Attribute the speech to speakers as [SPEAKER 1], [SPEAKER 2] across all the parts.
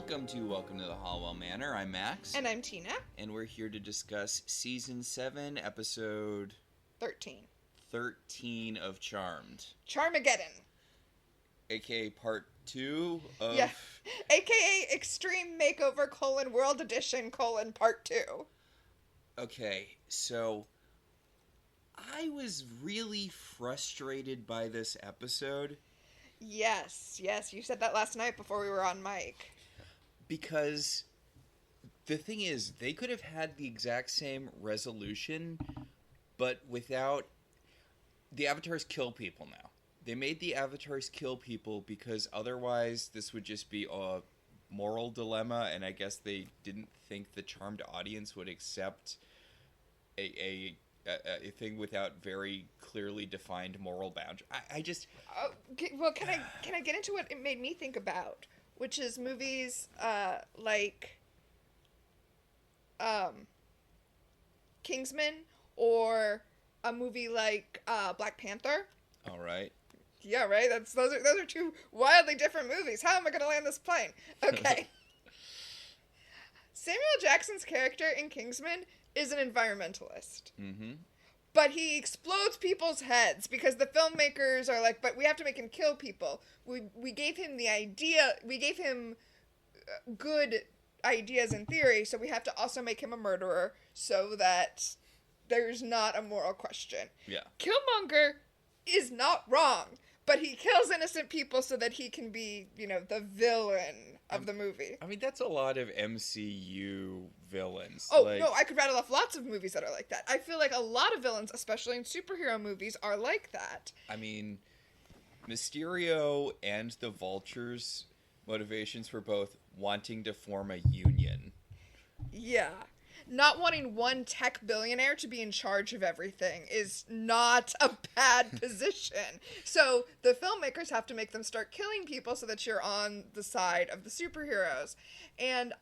[SPEAKER 1] Welcome to the Halliwell Manor. I'm Max.
[SPEAKER 2] And I'm Tina.
[SPEAKER 1] And we're here to discuss Season 7, Episode 13 of Charmed.
[SPEAKER 2] Charmageddon.
[SPEAKER 1] A.k.a. Part 2 of...
[SPEAKER 2] Yeah. A.k.a. Extreme Makeover, World Edition, Part 2.
[SPEAKER 1] Okay, so... I was really frustrated by this episode.
[SPEAKER 2] Yes, you said that last night before we were on mic.
[SPEAKER 1] Because the thing is, they could have had the exact same resolution, but without... The avatars kill people now. They made the avatars kill people because otherwise this would just be a moral dilemma, and I guess they didn't think the Charmed audience would accept a thing without very clearly defined moral boundaries. I just...
[SPEAKER 2] Well, can I get into what it made me think about? Which is movies like Kingsman, or a movie like Black Panther.
[SPEAKER 1] All right.
[SPEAKER 2] Yeah, right? Those are two wildly different movies. How am I going to land this plane? Okay. Samuel Jackson's character in Kingsman is an environmentalist.
[SPEAKER 1] Mm-hmm.
[SPEAKER 2] But he explodes people's heads because the filmmakers are like, but we have to make him kill people. We gave him the idea, we gave him good ideas in theory, so we have to also make him a murderer so that there's not a moral question.
[SPEAKER 1] Yeah.
[SPEAKER 2] Killmonger is not wrong, but he kills innocent people so that he can be, the villain of the movie.
[SPEAKER 1] I mean, that's a lot of MCU villains.
[SPEAKER 2] Oh, no, I could rattle off lots of movies that are like that. I feel like a lot of villains, especially in superhero movies, are like that.
[SPEAKER 1] I mean, Mysterio and the Vulture's motivations were both wanting to form a union.
[SPEAKER 2] Yeah. Not wanting one tech billionaire to be in charge of everything is not a bad position. So the filmmakers have to make them start killing people so that you're on the side of the superheroes. And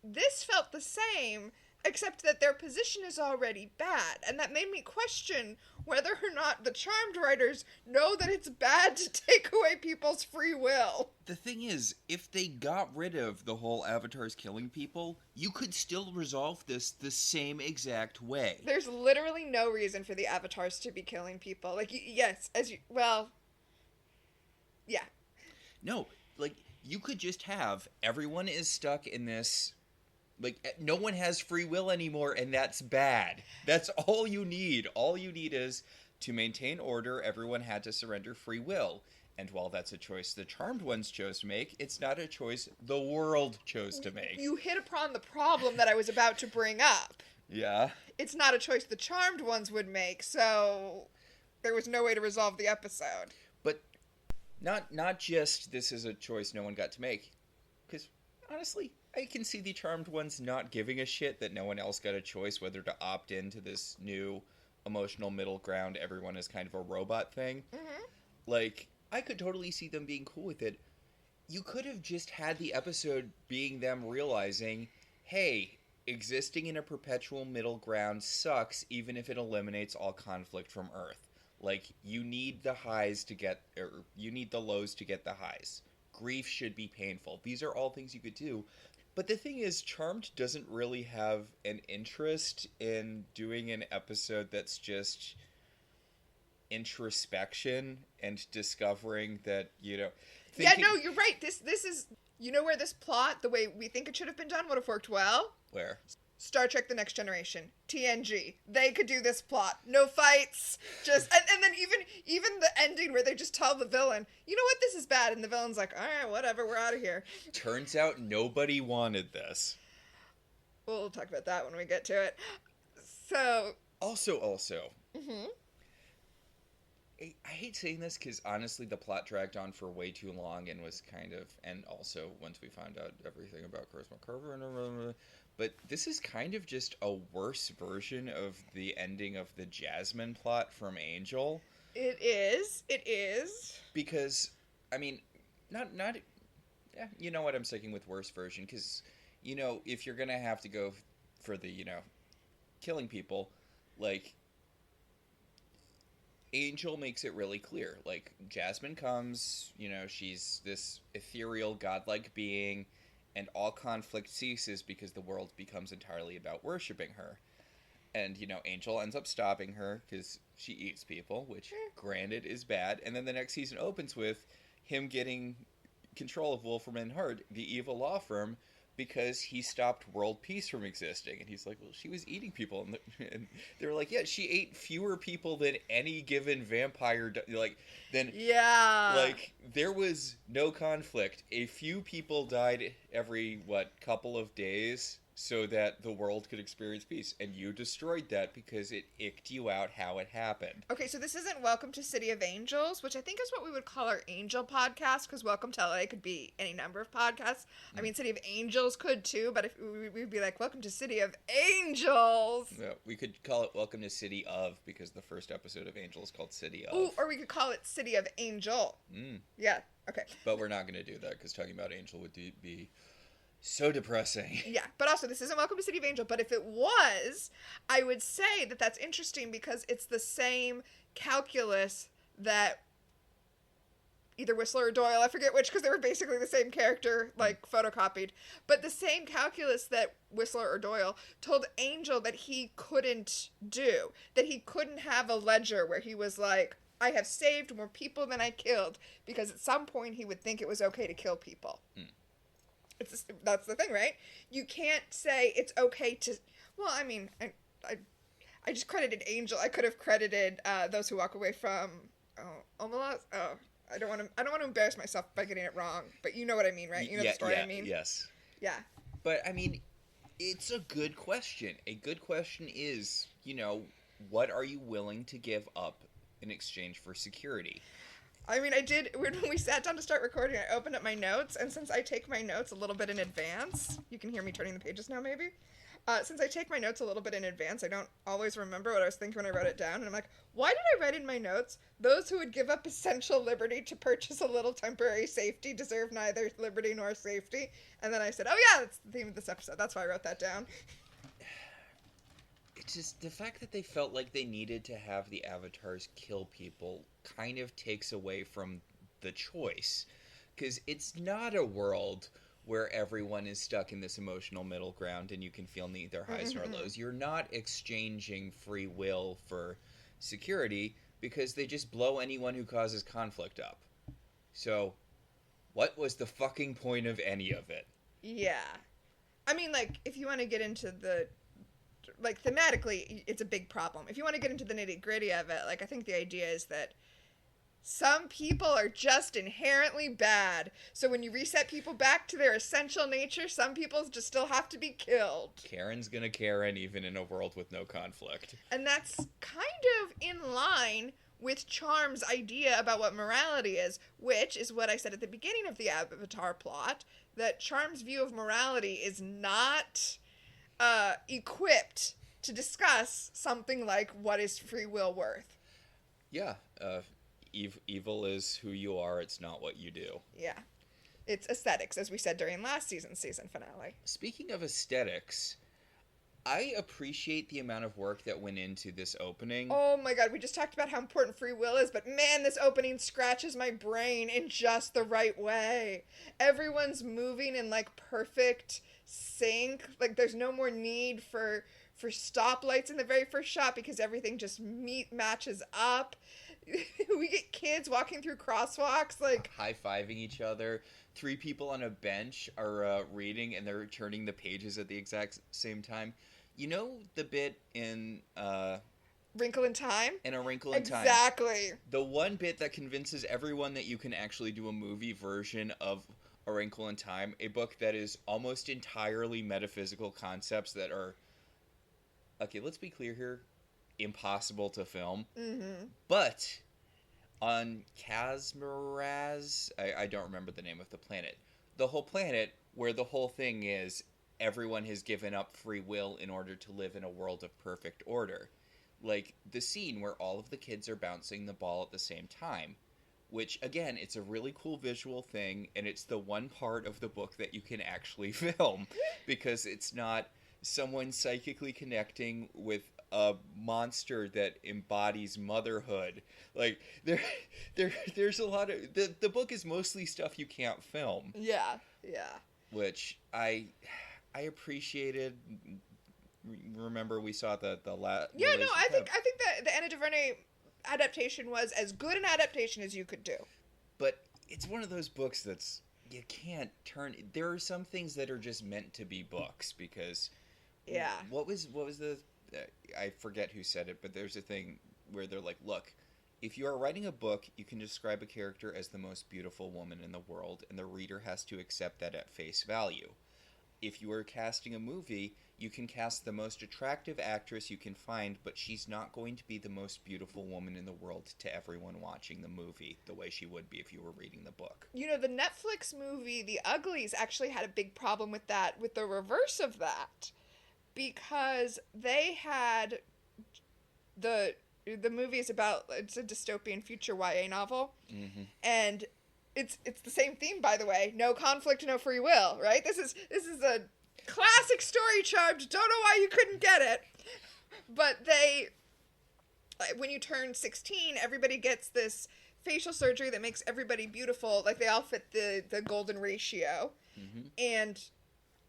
[SPEAKER 2] this felt the same, except that their position is already bad. And that made me question whether or not the Charmed writers know that it's bad to take away people's free will.
[SPEAKER 1] The thing is, if they got rid of the whole avatars killing people, you could still resolve this the same exact way.
[SPEAKER 2] There's literally no reason for the avatars to be killing people. Like, yes, yeah.
[SPEAKER 1] No, you could just have everyone is stuck in this... no one has free will anymore, and that's bad. That's all you need. All you need is to maintain order, everyone had to surrender free will. And while that's a choice the Charmed ones chose to make, it's not a choice the world chose to make.
[SPEAKER 2] You hit upon the problem that I was about to bring up.
[SPEAKER 1] Yeah?
[SPEAKER 2] It's not a choice the Charmed ones would make, so there was no way to resolve the episode.
[SPEAKER 1] But not just this is a choice no one got to make. Because, honestly... I can see the Charmed ones not giving a shit that no one else got a choice whether to opt into this new emotional middle ground, everyone is kind of a robot thing.
[SPEAKER 2] Mm-hmm.
[SPEAKER 1] I could totally see them being cool with it. You could have just had the episode being them realizing, hey, existing in a perpetual middle ground sucks even if it eliminates all conflict from Earth. You need the highs to get, or you need the lows to get the highs. Grief should be painful. These are all things you could do. But the thing is, Charmed doesn't really have an interest in doing an episode that's just introspection and discovering that,
[SPEAKER 2] Yeah, no, you're right. This is... where this plot, the way we think it should have been done, would have worked well?
[SPEAKER 1] Where?
[SPEAKER 2] Star Trek The Next Generation. TNG. They could do this plot. No fights. Just... And then even the ending where they just tell the villain, you know what, this is bad. And the villain's like, all right, whatever, we're out of here.
[SPEAKER 1] Turns out nobody wanted this.
[SPEAKER 2] We'll talk about that when we get to it. So...
[SPEAKER 1] Also.
[SPEAKER 2] Mm-hmm.
[SPEAKER 1] I hate saying this because honestly the plot dragged on for way too long and was kind of... And also, once we found out everything about Charisma Carver and... But this is kind of just a worse version of the ending of the Jasmine plot from Angel.
[SPEAKER 2] It is.
[SPEAKER 1] Because, I mean, not yeah, you know what, I'm sticking with worse version. Because, if you're going to have to go for the, killing people, Angel makes it really clear. Jasmine comes, she's this ethereal, godlike being, and all conflict ceases because the world becomes entirely about worshipping her. And, Angel ends up stopping her because she eats people, which, granted, is bad. And then the next season opens with him getting control of Wolfram and Hart, the evil law firm, because he stopped world peace from existing. And he's like, well, she was eating people. And they were like, yeah, she ate fewer people than any given vampire. There was no conflict. A few people died every, couple of days so that the world could experience peace. And you destroyed that because it icked you out how it happened.
[SPEAKER 2] Okay, so this isn't Welcome to City of Angels, which I think is what we would call our Angel podcast, because Welcome to LA could be any number of podcasts. I mean, City of Angels could too, but if we'd be like, Welcome to City of Angels.
[SPEAKER 1] No, we could call it Welcome to City of, because the first episode of Angel is called City of.
[SPEAKER 2] Ooh, or we could call it City of Angel. Yeah, okay.
[SPEAKER 1] But we're not going to do that, because talking about Angel would be so depressing.
[SPEAKER 2] Yeah, but also this isn't Welcome to City of Angel, but if it was, I would say that that's interesting because it's the same calculus that either Whistler or Doyle, I forget which, because they were basically the same character, photocopied, but the same calculus that Whistler or Doyle told Angel that he couldn't do, that he couldn't have a ledger where he was like, I have saved more people than I killed, because at some point he would think it was okay to kill people. That's the thing, right? You can't say it's okay to... Well, I mean, I just credited Angel. I could have credited Those Who Walk Away from... Omelas? Oh, I don't want to embarrass myself by getting it wrong. But you know what I mean, right? You know the story I mean?
[SPEAKER 1] Yes.
[SPEAKER 2] Yeah.
[SPEAKER 1] But, I mean, it's a good question. A good question is, what are you willing to give up in exchange for security?
[SPEAKER 2] I mean, I did, when we sat down to start recording, I opened up my notes, and since I take my notes a little bit in advance, you can hear me turning the pages now, maybe? Since I take my notes a little bit in advance, I don't always remember what I was thinking when I wrote it down, and I'm like, why did I write in my notes, those who would give up essential liberty to purchase a little temporary safety deserve neither liberty nor safety? And then I said, oh yeah, that's the theme of this episode, that's why I wrote that down.
[SPEAKER 1] It's just the fact that they felt like they needed to have the avatars kill people kind of takes away from the choice. Because it's not a world where everyone is stuck in this emotional middle ground and you can feel neither highs nor lows. You're not exchanging free will for security because they just blow anyone who causes conflict up. So, what was the fucking point of any of it?
[SPEAKER 2] Yeah. I mean, if you want to get into the... thematically, it's a big problem. If you want to get into the nitty-gritty of it, I think the idea is that some people are just inherently bad. So when you reset people back to their essential nature, some people just still have to be killed.
[SPEAKER 1] Karen's gonna Karen even in a world with no conflict.
[SPEAKER 2] And that's kind of in line with Charm's idea about what morality is, which is what I said at the beginning of the Avatar plot, that Charm's view of morality is not... equipped to discuss something like what is free will worth.
[SPEAKER 1] Yeah, evil is who you are, it's not what you do.
[SPEAKER 2] Yeah. It's aesthetics, as we said during last season's season finale.
[SPEAKER 1] Speaking of aesthetics, I appreciate the amount of work that went into this opening.
[SPEAKER 2] Oh my god, we just talked about how important free will is, but man, this opening scratches my brain in just the right way. Everyone's moving in perfect sync. There's no more need for stoplights in the very first shot because everything just matches up. We get kids walking through crosswalks
[SPEAKER 1] high-fiving each other. 3 people on a bench are reading and they're turning the pages at the exact same time. You know the bit in
[SPEAKER 2] Wrinkle in Time?
[SPEAKER 1] In A Wrinkle in Time.
[SPEAKER 2] Exactly.
[SPEAKER 1] The one bit that convinces everyone that you can actually do a movie version of A Wrinkle in Time, a book that is almost entirely metaphysical concepts that are, okay, let's be clear here, impossible to film.
[SPEAKER 2] Mm-hmm.
[SPEAKER 1] But on Casmaraz, I don't remember the name of the planet, the whole planet where the whole thing is everyone has given up free will in order to live in a world of perfect order. The scene where all of the kids are bouncing the ball at the same time. Which, again, it's a really cool visual thing, and it's the one part of the book that you can actually film, because it's not someone psychically connecting with a monster that embodies motherhood. There's a lot of... The book is mostly stuff you can't film.
[SPEAKER 2] Yeah, yeah.
[SPEAKER 1] which I appreciated. Remember, we saw the last.
[SPEAKER 2] Yeah, no, I think that the Anna DuVernay adaptation was as good an adaptation as you could do.
[SPEAKER 1] But it's one of those books that's you can't turn. There are some things that are just meant to be books because.
[SPEAKER 2] Yeah.
[SPEAKER 1] What was the? I forget who said it, but there's a thing where they're like, look, if you are writing a book, you can describe a character as the most beautiful woman in the world, and the reader has to accept that at face value. If you are casting a movie, you can cast the most attractive actress you can find, but she's not going to be the most beautiful woman in the world to everyone watching the movie the way she would be if you were reading the book.
[SPEAKER 2] You know, the Netflix movie, The Uglies, actually had a big problem with that, with the reverse of that. Because they had the movie is about, it's a dystopian future YA novel, and it's the same theme, by the way. No conflict, no free will, right? This is a classic story charmed. Don't know why you couldn't get it, but when you turn 16, everybody gets this facial surgery that makes everybody beautiful. Like they all fit the golden ratio, and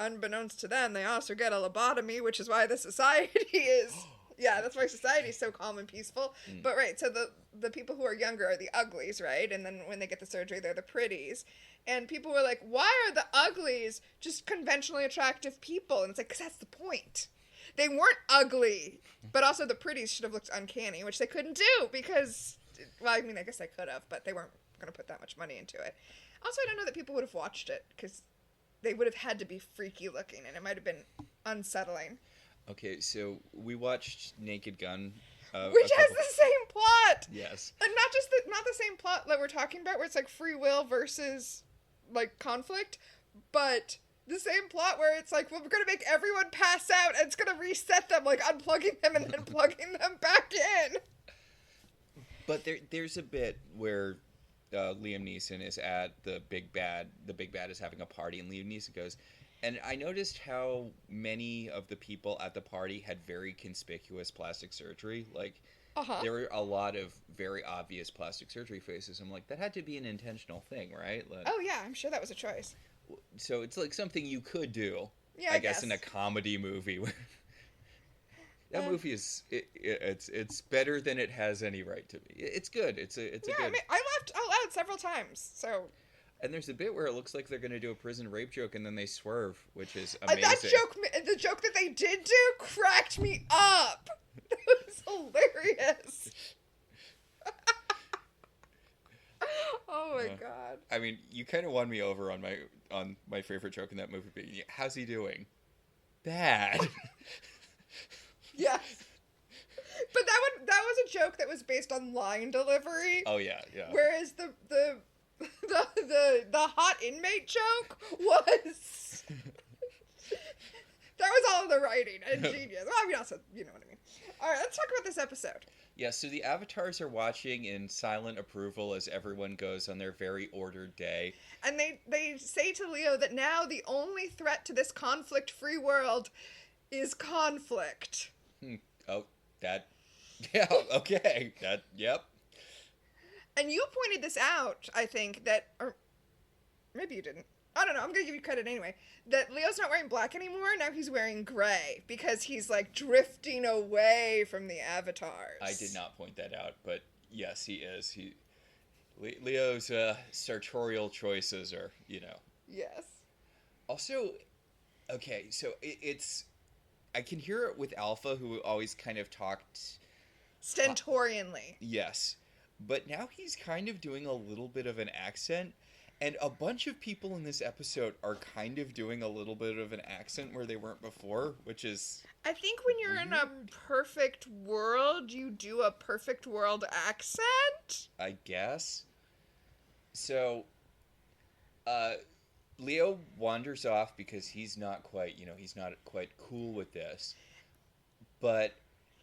[SPEAKER 2] unbeknownst to them, they also get a lobotomy, which is why the society is... Yeah, that's why society is so calm and peaceful. But right, so the people who are younger are the uglies, right? And then when they get the surgery, they're the pretties. And people were like, why are the uglies just conventionally attractive people? And it's like, because that's the point. They weren't ugly, but also the pretties should have looked uncanny, which they couldn't do because... Well, I mean, I guess they could have, but they weren't going to put that much money into it. Also, I don't know that people would have watched it, because... They would have had to be freaky looking, and it might have been unsettling.
[SPEAKER 1] Okay, so we watched Naked Gun.
[SPEAKER 2] Which has the same plot!
[SPEAKER 1] Yes.
[SPEAKER 2] And not the same plot that we're talking about, where it's like free will versus, like, conflict, but the same plot where it's like, well, we're going to make everyone pass out, and it's going to reset them, like unplugging them and then plugging them back in.
[SPEAKER 1] But there's a bit where... Liam Neeson is at the big bad. The big bad is having a party, and Liam Neeson goes. And I noticed how many of the people at the party had very conspicuous plastic surgery. Like, there were a lot of very obvious plastic surgery faces. I'm like, that had to be an intentional thing, right? Like,
[SPEAKER 2] oh, yeah, I'm sure that was a choice.
[SPEAKER 1] So it's like something you could do.
[SPEAKER 2] Yeah,
[SPEAKER 1] I guess in a comedy movie. That movie is it's better than it has any right to be. It's good. It's a good.
[SPEAKER 2] I mean, I laughed out loud several times. So.
[SPEAKER 1] And there's a bit where it looks like they're going to do a prison rape joke, and then they swerve, which is amazing.
[SPEAKER 2] The joke that they did do, cracked me up. That was hilarious. Oh my god.
[SPEAKER 1] I mean, you kind of won me over on my favorite joke in that movie. But how's he doing? Bad.
[SPEAKER 2] Yes. But that was a joke that was based on line delivery.
[SPEAKER 1] Oh yeah, yeah.
[SPEAKER 2] Whereas the hot inmate joke was that was all in the writing and genius. Well, I mean, also, you know what I mean. All right, let's talk about this episode.
[SPEAKER 1] Yeah, so the avatars are watching in silent approval as everyone goes on their very ordered day.
[SPEAKER 2] And they say to Leo that now the only threat to this conflict-free world is conflict.
[SPEAKER 1] Oh, that... Yeah, okay. Yep.
[SPEAKER 2] And you pointed this out, I think, or maybe you didn't. I don't know, I'm going to give you credit anyway. That Leo's not wearing black anymore, now he's wearing gray. Because he's, like, drifting away from the avatars.
[SPEAKER 1] I did not point that out, but yes, he is. Leo's sartorial choices are,
[SPEAKER 2] Yes.
[SPEAKER 1] Also, okay, so it's... I can hear it with Alpha, who always kind of talked...
[SPEAKER 2] Stentorianly.
[SPEAKER 1] Yes. But now he's kind of doing a little bit of an accent, and a bunch of people in this episode are kind of doing a little bit of an accent where they weren't before, which is...
[SPEAKER 2] I think when you're in a perfect world, you do a perfect world accent?
[SPEAKER 1] I guess. So, Leo wanders off because he's not quite cool with this. But...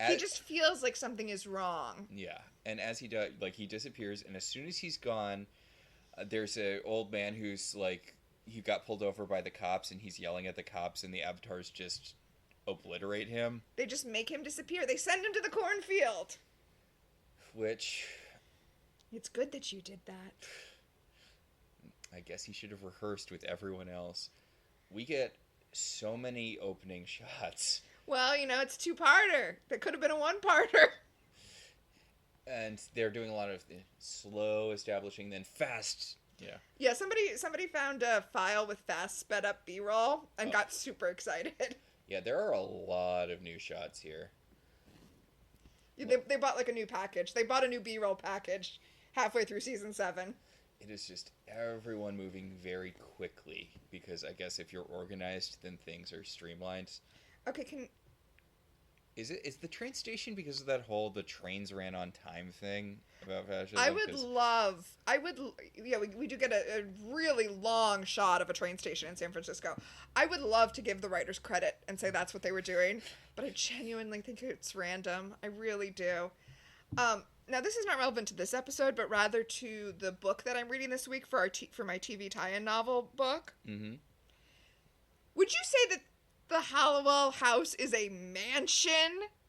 [SPEAKER 2] he just feels like something is wrong.
[SPEAKER 1] Yeah. And as he does, like, he disappears, and as soon as he's gone, there's an old man who's, like, he got pulled over by the cops, and he's yelling at the cops, and the avatars just obliterate him.
[SPEAKER 2] They just make him disappear. They send him to the cornfield.
[SPEAKER 1] Which...
[SPEAKER 2] It's good that you did that.
[SPEAKER 1] I guess he should have rehearsed with everyone else. we get so many opening shots.
[SPEAKER 2] Well, it's two-parter. That could have been a one-parter.
[SPEAKER 1] And they're doing a lot of slow establishing, then fast. Yeah.
[SPEAKER 2] Yeah, somebody found a file with fast sped up B-roll and got super excited.
[SPEAKER 1] Yeah, there are a lot of new shots here.
[SPEAKER 2] Yeah, they bought like a new package. They bought a new B-roll package halfway through season 7.
[SPEAKER 1] It is just everyone moving very quickly because I guess if you're organized, then things are streamlined.
[SPEAKER 2] Okay,
[SPEAKER 1] Is the train station because of that whole the trains ran on time thing about fascism? We do get a really long shot of a train station in San Francisco. I would love to give the writers credit and say that's what they were doing, but I genuinely think it's random. I really do. Now, this is not relevant to this episode, but rather to the book that I'm reading this week for my TV tie-in novel book. Mm-hmm. Would you say that the Halliwell house is a mansion?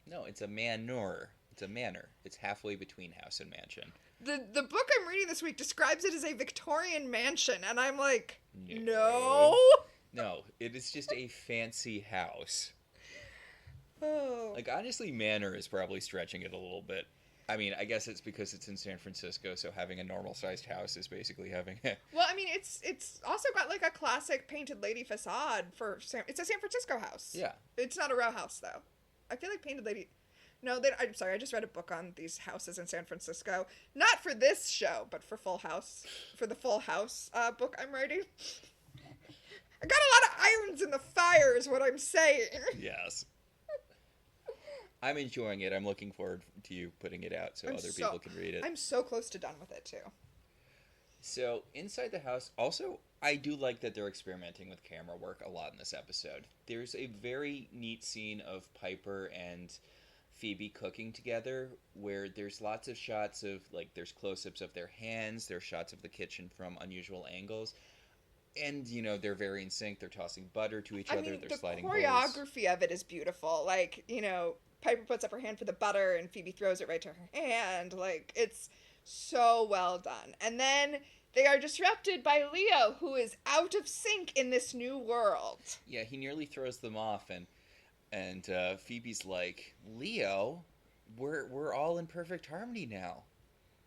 [SPEAKER 1] No, it's a manor. It's a manor. It's halfway between house and mansion.
[SPEAKER 2] The book I'm reading this week describes it as a Victorian mansion, and I'm like, no?
[SPEAKER 1] No, it is just a fancy house.
[SPEAKER 2] Oh.
[SPEAKER 1] Like, honestly, manor is probably stretching it a little bit. I mean, I guess it's because it's in San Francisco, so having a normal-sized house is basically having a...
[SPEAKER 2] Well, I mean, it's also got, like, a classic painted lady facade for... It's a San Francisco house.
[SPEAKER 1] Yeah.
[SPEAKER 2] It's not a row house, though. I feel like painted lady... No, I'm sorry, I just read a book on these houses in San Francisco. Not for this show, but for Full House. For the Full House book I'm writing. I got a lot of irons in the fire, is what I'm saying.
[SPEAKER 1] Yes. I'm enjoying it. I'm looking forward to you putting it out so other people can read it.
[SPEAKER 2] I'm so close to done with it, too.
[SPEAKER 1] So, inside the house, also, I do like that they're experimenting with camera work a lot in this episode. There's a very neat scene of Piper and Phoebe cooking together where there's lots of shots of, like, there's close-ups of their hands, there's shots of the kitchen from unusual angles. And, they're very in sync. They're tossing butter to each other. They're sliding bowls.
[SPEAKER 2] The choreography of it is beautiful. Like, Piper puts up her hand for the butter and Phoebe throws it right to her hand. Like, it's so well done. And then they are disrupted by Leo, who is out of sync in this new world.
[SPEAKER 1] Yeah, he nearly throws them off, and Phoebe's like, Leo, we're all in perfect harmony now.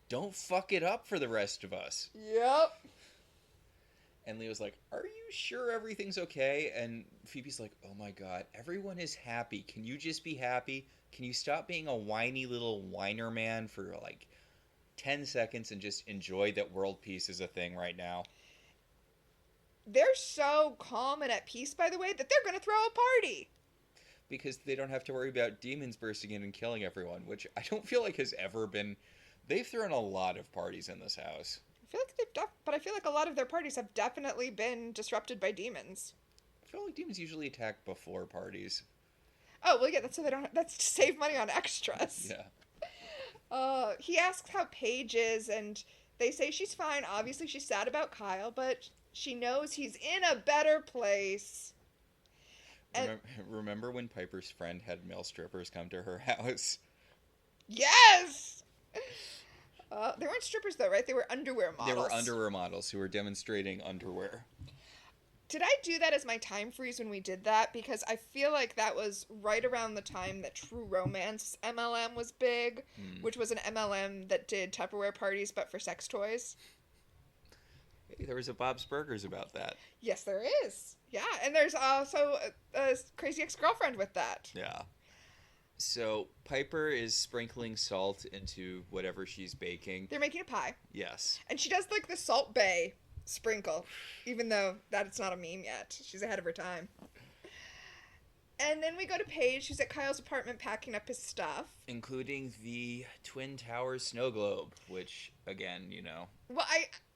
[SPEAKER 1] Don't fuck it up for the rest of us.
[SPEAKER 2] Yep.
[SPEAKER 1] And Leo's like, are you sure everything's okay? And Phoebe's like, oh my god, everyone is happy. Can you just be happy? Can you stop being a whiny little whiner man for like 10 seconds and just enjoy that world peace is a thing right now?
[SPEAKER 2] They're so calm and at peace, by the way, that they're going to throw a party.
[SPEAKER 1] Because they don't have to worry about demons bursting in and killing everyone, which I don't feel like has ever been... They've thrown a lot of parties in this house.
[SPEAKER 2] I feel like a lot of their parties have definitely been disrupted by demons.
[SPEAKER 1] I feel like demons usually attack before parties.
[SPEAKER 2] Oh, well, yeah, that's to save money on extras.
[SPEAKER 1] Yeah.
[SPEAKER 2] He asks how Paige is, and they say she's fine. Obviously, she's sad about Kyle, but she knows he's in a better place.
[SPEAKER 1] Remember when Piper's friend had male strippers come to her house?
[SPEAKER 2] Yes! They weren't strippers, though, right? They were underwear models.
[SPEAKER 1] They were underwear models who were demonstrating underwear.
[SPEAKER 2] Did I do that as my time freeze when we did that? Because I feel like that was right around the time that True Romance MLM was big, which was an MLM that did Tupperware parties, but for sex toys.
[SPEAKER 1] Hey, there was a Bob's Burgers about that.
[SPEAKER 2] Yes, there is. Yeah, and there's also a Crazy Ex-Girlfriend with that.
[SPEAKER 1] Yeah. So, Piper is sprinkling salt into whatever she's baking.
[SPEAKER 2] They're making a pie.
[SPEAKER 1] Yes.
[SPEAKER 2] And she does, like, the Salt Bae sprinkle, even though it's not a meme yet. She's ahead of her time. And then we go to Paige, who's at Kyle's apartment packing up his stuff.
[SPEAKER 1] Including the Twin Towers snow globe, which, again,
[SPEAKER 2] Well,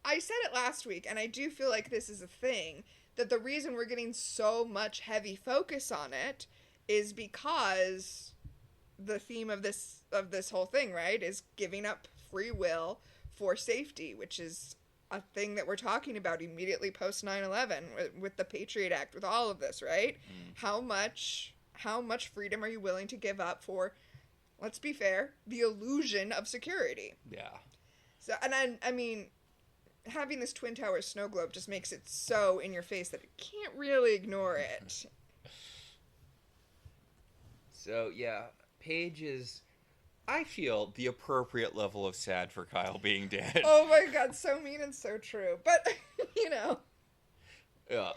[SPEAKER 2] I said it last week, and I do feel like this is a thing, that the reason we're getting so much heavy focus on it is because... the theme of this whole thing, right, is giving up free will for safety, which is a thing that we're talking about immediately post 9/11 with the Patriot Act, with all of this, right? How much freedom are you willing to give up for, let's be fair, the illusion of security?
[SPEAKER 1] Yeah.
[SPEAKER 2] So, and I mean, having this Twin Towers snow globe just makes it so in your face that it can't really ignore it.
[SPEAKER 1] So, yeah, Paige is, I feel, the appropriate level of sad for Kyle being dead.
[SPEAKER 2] Oh my god, so mean and so true. But, you know.
[SPEAKER 1] Yeah.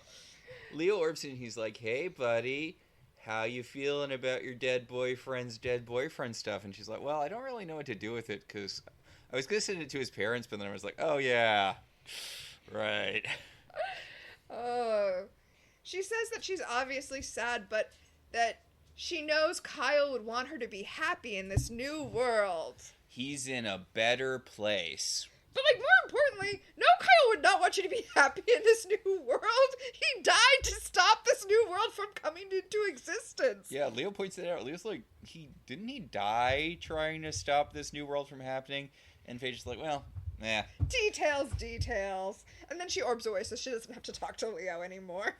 [SPEAKER 1] Leo Orbson, he's like, hey, buddy, how you feeling about your dead boyfriend stuff? And she's like, well, I don't really know what to do with it, because I was going to send it to his parents, but then I was like, oh, yeah, right.
[SPEAKER 2] Oh. She says that she's obviously sad, but that she knows Kyle would want her to be happy in this new world.
[SPEAKER 1] He's in a better place.
[SPEAKER 2] But, like, more importantly, no, Kyle would not want you to be happy in this new world. He died to stop this new world from coming into existence.
[SPEAKER 1] Yeah, Leo points that out. Leo's like, didn't he die trying to stop this new world from happening? And Paige is like, well, nah.
[SPEAKER 2] Details. And then she orbs away, so she doesn't have to talk to Leo anymore.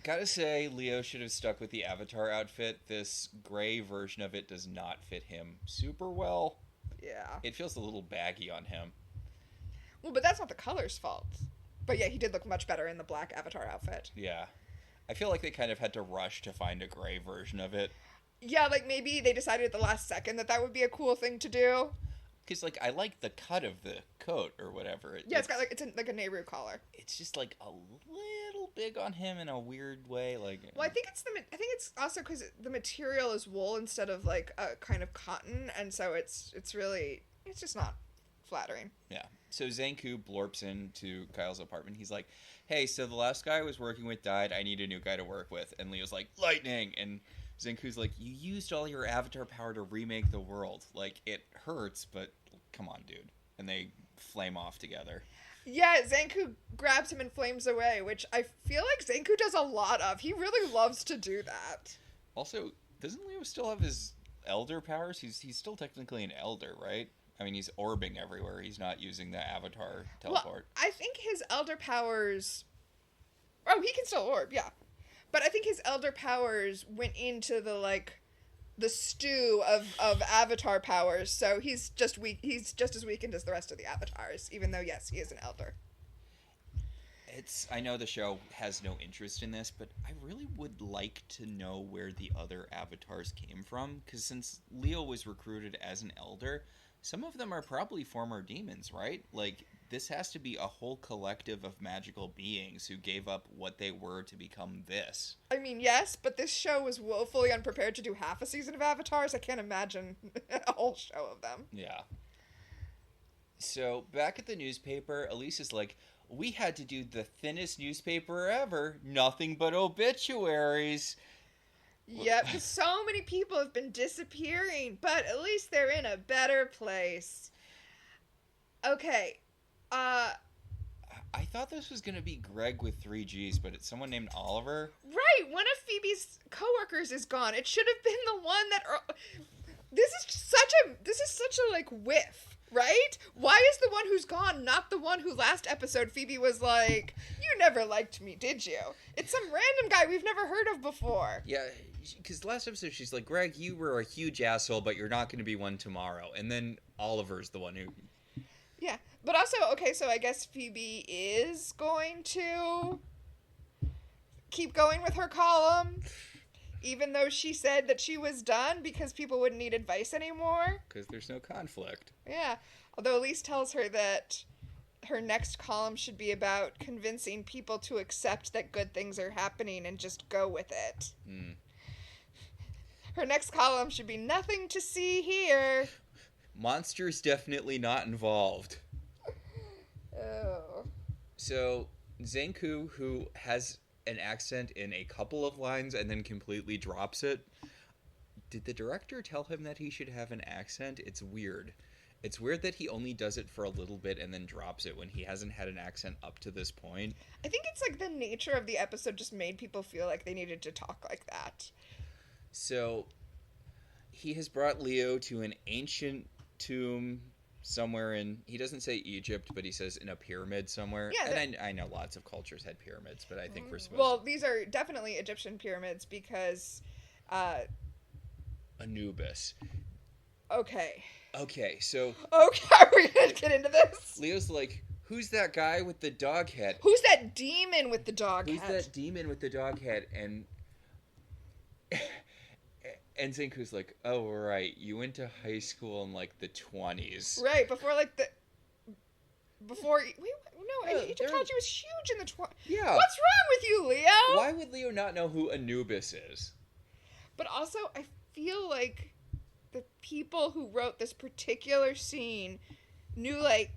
[SPEAKER 1] Gotta say, Leo should have stuck with the Avatar outfit. This gray version of it does not fit him super well.
[SPEAKER 2] Yeah.
[SPEAKER 1] It feels a little baggy on him.
[SPEAKER 2] Well, but that's not the color's fault. But yeah, he did look much better in the black Avatar outfit.
[SPEAKER 1] Yeah. I feel like they kind of had to rush to find a gray version of it.
[SPEAKER 2] Yeah, like maybe they decided at the last second that would be a cool thing to do.
[SPEAKER 1] Because, like, I like the cut of the coat or whatever.
[SPEAKER 2] It's got, like, it's like a Nehru collar.
[SPEAKER 1] It's just, like, a little big on him in a weird way. Like,
[SPEAKER 2] well, I think it's also because the material is wool instead of, like, a kind of cotton, and so it's just not flattering.
[SPEAKER 1] Yeah. So Zanku blorps into Kyle's apartment. He's like, hey, so the last guy I was working with died. I need a new guy to work with. And Leo's like, lightning! And Zanku's like, you used all your Avatar power to remake the world. Like, it hurts, but come on, dude. And they flame off together.
[SPEAKER 2] Yeah, Zanku grabs him and flames away, which I feel like Zanku does a lot of. He really loves to do that.
[SPEAKER 1] Also, doesn't Leo still have his elder powers? He's still technically an elder, right? I mean, he's orbing everywhere. He's not using the Avatar teleport.
[SPEAKER 2] Well, I think his elder powers... Oh, he can still orb, yeah. But I think his elder powers went into the stew of Avatar powers, so he's just as weakened as the rest of the Avatars, even though, yes, he is an elder.
[SPEAKER 1] I know the show has no interest in this, but I really would like to know where the other Avatars came from, because since Leo was recruited as an elder, some of them are probably former demons, right? Like, this has to be a whole collective of magical beings who gave up what they were to become this.
[SPEAKER 2] I mean, yes, but this show was woefully unprepared to do half a season of Avatars. I can't imagine a whole show of them.
[SPEAKER 1] Yeah. So, back at the newspaper, Elise is like, we had to do the thinnest newspaper ever. Nothing but obituaries.
[SPEAKER 2] Yep, because so many people have been disappearing, but at least they're in a better place. Okay,
[SPEAKER 1] I thought this was going to be Greg with 3 Gs, but it's someone named Oliver.
[SPEAKER 2] Right, one of Phoebe's coworkers is gone. It should have been the one that... This is such a, like, whiff, right? Why is the one who's gone not the one who last episode Phoebe was like, you never liked me, did you? It's some random guy we've never heard of before.
[SPEAKER 1] Yeah, because last episode she's like, Greg, you were a huge asshole, but you're not going to be one tomorrow. And then Oliver's the one who...
[SPEAKER 2] Yeah, but also, okay, so I guess Phoebe is going to keep going with her column, even though she said that she was done because people wouldn't need advice anymore.
[SPEAKER 1] Because there's no conflict.
[SPEAKER 2] Yeah, although Elise tells her that her next column should be about convincing people to accept that good things are happening and just go with it.
[SPEAKER 1] Mm.
[SPEAKER 2] Her next column should be nothing to see here.
[SPEAKER 1] Monsters definitely not involved.
[SPEAKER 2] Oh.
[SPEAKER 1] So, Zanku, who has an accent in a couple of lines and then completely drops it, did the director tell him that he should have an accent? It's weird. It's weird that he only does it for a little bit and then drops it when he hasn't had an accent up to this point.
[SPEAKER 2] I think it's like the nature of the episode just made people feel like they needed to talk like that. So,
[SPEAKER 1] he has brought Leo to an ancient tomb somewhere in, he doesn't say Egypt, but he says in a pyramid somewhere. Yeah, and I know lots of cultures had pyramids, but I think we're supposed
[SPEAKER 2] Well, these are definitely Egyptian pyramids because...
[SPEAKER 1] Anubis.
[SPEAKER 2] Okay.
[SPEAKER 1] Okay, so
[SPEAKER 2] Okay, are we gonna get into this?
[SPEAKER 1] Leo's like, who's that guy with the dog head?
[SPEAKER 2] Who's that demon with the dog
[SPEAKER 1] Who's
[SPEAKER 2] head?
[SPEAKER 1] that demon with the dog head? And Zenku's like, oh, right, you went to high school in, like, the 20s.
[SPEAKER 2] Right, before, like, Egyptology was huge in the 20s.
[SPEAKER 1] Yeah.
[SPEAKER 2] What's wrong with you, Leo?
[SPEAKER 1] Why would Leo not know who Anubis is?
[SPEAKER 2] But also, I feel like the people who wrote this particular scene knew, like,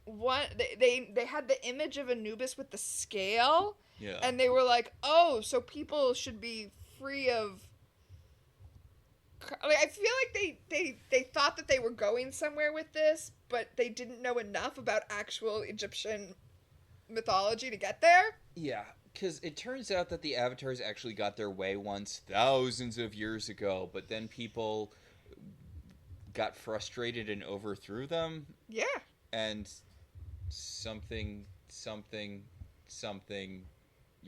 [SPEAKER 2] they had the image of Anubis with the scale,
[SPEAKER 1] Yeah.
[SPEAKER 2] and they were like, oh, so people should be free of... Like, I feel like they thought that they were going somewhere with this, but they didn't know enough about actual Egyptian mythology to get there.
[SPEAKER 1] Yeah, because it turns out that the avatars actually got their way once thousands of years ago, but then people got frustrated and overthrew them.
[SPEAKER 2] Yeah.
[SPEAKER 1] And something,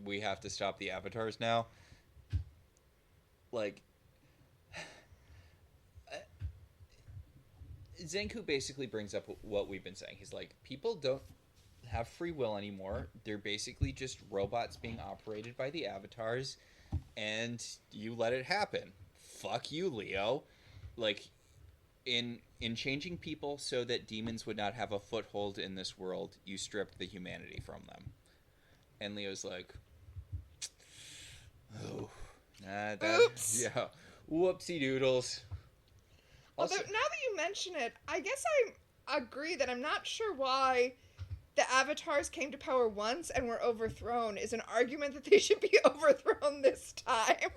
[SPEAKER 1] we have to stop the avatars now. Like, Zenku basically brings up what we've been saying. He's like, people don't have free will anymore. They're basically just robots being operated by the avatars, and you let it happen. Fuck you, Leo. Like, in changing people so that demons would not have a foothold in this world, you stripped the humanity from them. And Leo's like, oh,
[SPEAKER 2] oops.
[SPEAKER 1] Yeah, whoopsie doodles.
[SPEAKER 2] Although, now that you mention it, I guess I agree that I'm not sure why the avatars came to power once and were overthrown is an argument that they should be overthrown this time.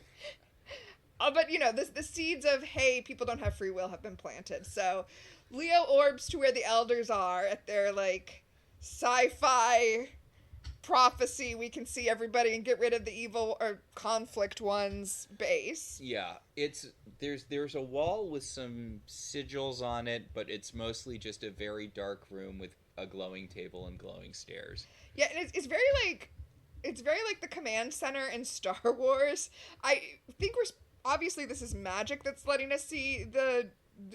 [SPEAKER 2] But, the seeds of, hey, people don't have free will have been planted. So, Leo orbs to where the elders are at their, like, sci-fi prophecy. We can see everybody and get rid of the evil or conflict one's base.
[SPEAKER 1] Yeah, there's a wall with some sigils on it, but it's mostly just a very dark room with a glowing table and glowing stairs.
[SPEAKER 2] Yeah, and it's very like the command center in Star Wars. I think obviously this is magic that's letting us see the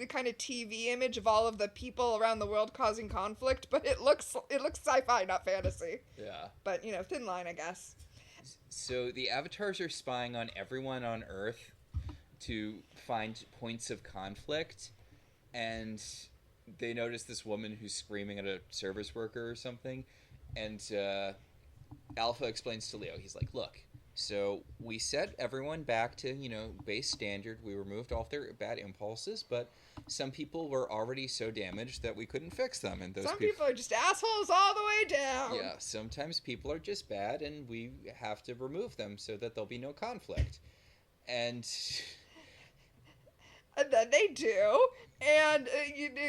[SPEAKER 2] kind of TV image of all of the people around the world causing conflict, but it looks sci-fi, not fantasy.
[SPEAKER 1] Yeah.
[SPEAKER 2] But, thin line, I guess.
[SPEAKER 1] So the avatars are spying on everyone on Earth to find points of conflict, and they notice this woman who's screaming at a service worker or something, and Alpha explains to Leo, he's like, look, so we set everyone back to, base standard. We removed all their bad impulses, but some people were already so damaged that we couldn't fix them. And
[SPEAKER 2] some people are just assholes all the way down.
[SPEAKER 1] Yeah, sometimes people are just bad, and we have to remove them so that there'll be no conflict. And
[SPEAKER 2] then they do, and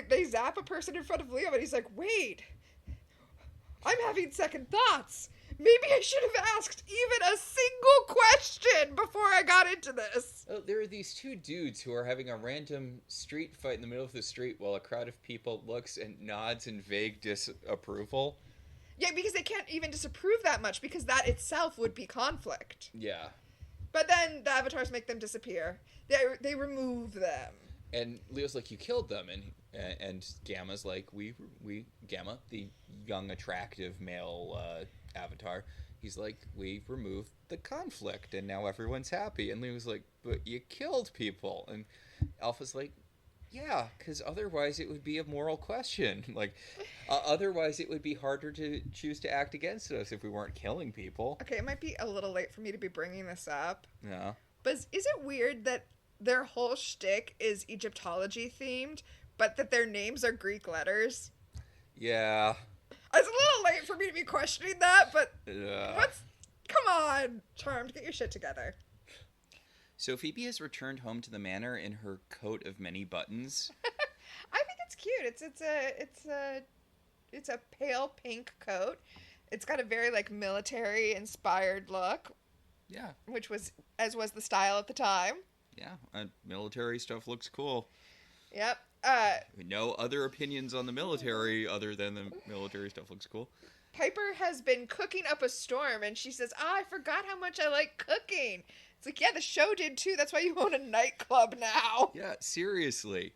[SPEAKER 2] they zap a person in front of Leo, and he's like, wait, I'm having second thoughts. Maybe I should have asked even a single question before I got into this.
[SPEAKER 1] Oh, there are these two dudes who are having a random street fight in the middle of the street while a crowd of people looks and nods in vague disapproval.
[SPEAKER 2] Yeah, because they can't even disapprove that much, because that itself would be conflict.
[SPEAKER 1] Yeah.
[SPEAKER 2] But then the avatars make them disappear. They remove them.
[SPEAKER 1] And Leo's like, you killed them, and Gamma's like, we Gamma, the young, attractive male avatar, he's like, we removed the conflict, and now everyone's happy. And Leo's like, but you killed people. And Alpha's like, yeah, because otherwise it would be a moral question. Like, otherwise it would be harder to choose to act against us if we weren't killing people.
[SPEAKER 2] Okay, it might be a little late for me to be bringing this up.
[SPEAKER 1] Yeah.
[SPEAKER 2] But is it weird that their whole shtick is Egyptology themed, but that their names are Greek letters?
[SPEAKER 1] Yeah.
[SPEAKER 2] It's a little late for me to be questioning that, but
[SPEAKER 1] Yeah.
[SPEAKER 2] Come on, Charmed, get your shit together.
[SPEAKER 1] So Phoebe has returned home to the manor in her coat of many buttons.
[SPEAKER 2] I think it's cute. It's a pale pink coat. It's got a very like military inspired look.
[SPEAKER 1] Yeah.
[SPEAKER 2] Which was the style at the time.
[SPEAKER 1] Yeah, military stuff looks cool.
[SPEAKER 2] Yep.
[SPEAKER 1] No other opinions on the military other than the military stuff looks cool.
[SPEAKER 2] Piper has been cooking up a storm, and she says, I forgot how much I like cooking. It's like, yeah, the show did too. That's why you own a nightclub now.
[SPEAKER 1] Yeah, seriously.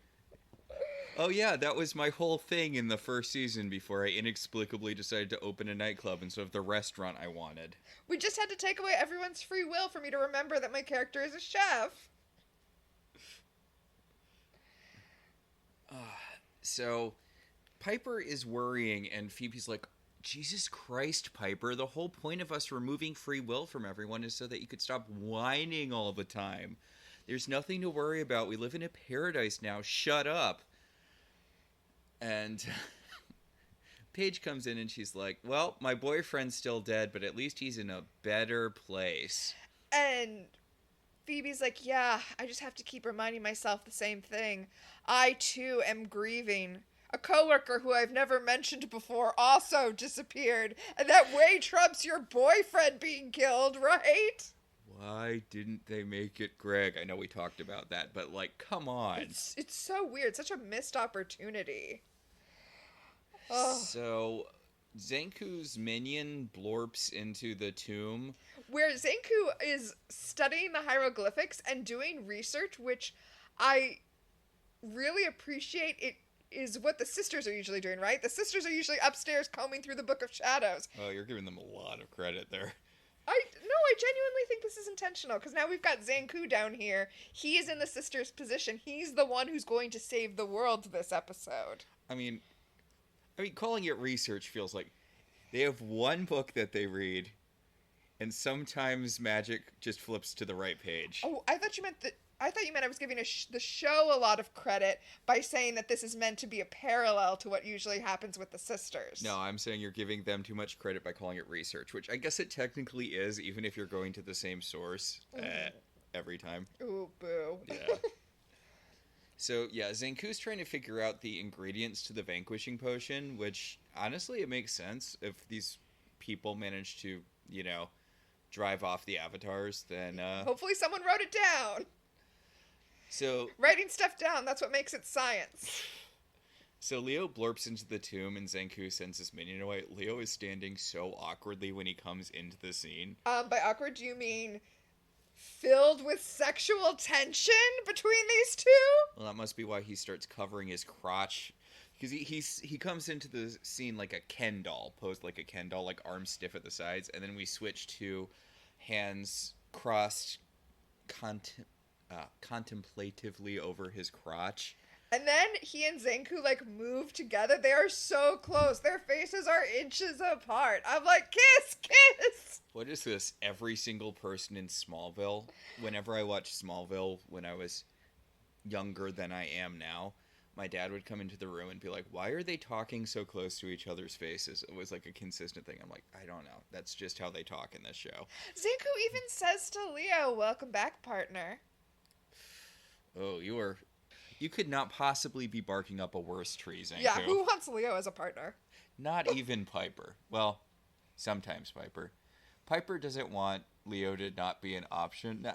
[SPEAKER 1] Oh yeah, that was my whole thing in the first season before I inexplicably decided to open a nightclub instead of the restaurant I wanted.
[SPEAKER 2] We just had to take away everyone's free will for me to remember that my character is a chef.
[SPEAKER 1] So Piper is worrying, and Phoebe's like, Jesus Christ, Piper, the whole point of us removing free will from everyone is so that you could stop whining all the time. There's nothing to worry about. We live in a paradise now. Shut up. And Paige comes in and she's like, well, my boyfriend's still dead, but at least he's in a better place.
[SPEAKER 2] And Phoebe's like, yeah, I just have to keep reminding myself the same thing. I, too, am grieving. A coworker who I've never mentioned before also disappeared. And that way trumps your boyfriend being killed, right?
[SPEAKER 1] Why didn't they make it Greg? I know we talked about that, but, like, come on.
[SPEAKER 2] It's so weird. Such a missed opportunity. Oh.
[SPEAKER 1] So, Zanku's minion blorps into the tomb.
[SPEAKER 2] Where Zanku is studying the hieroglyphics and doing research, which I really appreciate. It is what the sisters are usually doing, right? The sisters are usually upstairs combing through the Book of Shadows.
[SPEAKER 1] Oh, you're giving them a lot of credit there.
[SPEAKER 2] I genuinely think this is intentional, because now we've got Zanku down here. He is in the sister's position. He's the one who's going to save the world this episode.
[SPEAKER 1] I mean, calling it research feels like they have one book that they read, and sometimes magic just flips to the right page.
[SPEAKER 2] Oh, I thought you meant I was giving the show a lot of credit by saying that this is meant to be a parallel to what usually happens with the sisters.
[SPEAKER 1] No, I'm saying you're giving them too much credit by calling it research, which I guess it technically is, even if you're going to the same source every time.
[SPEAKER 2] Ooh, boo.
[SPEAKER 1] Yeah. So, yeah, Zanku's trying to figure out the ingredients to the vanquishing potion, which, honestly, it makes sense. If these people manage to, drive off the avatars, then...
[SPEAKER 2] Hopefully someone wrote it down.
[SPEAKER 1] So...
[SPEAKER 2] Writing stuff down, that's what makes it science.
[SPEAKER 1] So Leo blurps into the tomb, and Zanku sends his minion away. Leo is standing so awkwardly when he comes into the scene.
[SPEAKER 2] By awkward, do you mean... filled with sexual tension between these two?
[SPEAKER 1] Well, that must be why he starts covering his crotch. Because he comes into the scene like a Ken doll, posed like a Ken doll, like arms stiff at the sides, and then we switch to hands crossed contemplatively over his crotch.
[SPEAKER 2] And then he and Zanku, move together. They are so close. Their faces are inches apart. I'm like, kiss, kiss!
[SPEAKER 1] What is this? Every single person in Smallville? Whenever I watched Smallville when I was younger than I am now, my dad would come into the room and be like, why are they talking so close to each other's faces? It was like a consistent thing. I'm like, I don't know. That's just how they talk in this show.
[SPEAKER 2] Zanku even says to Leo, welcome back, partner.
[SPEAKER 1] Oh, you could not possibly be barking up a worse tree, Zanku.
[SPEAKER 2] Yeah, who wants Leo as a partner?
[SPEAKER 1] Not even Piper. Well, sometimes Piper. Piper doesn't want Leo to not be an option.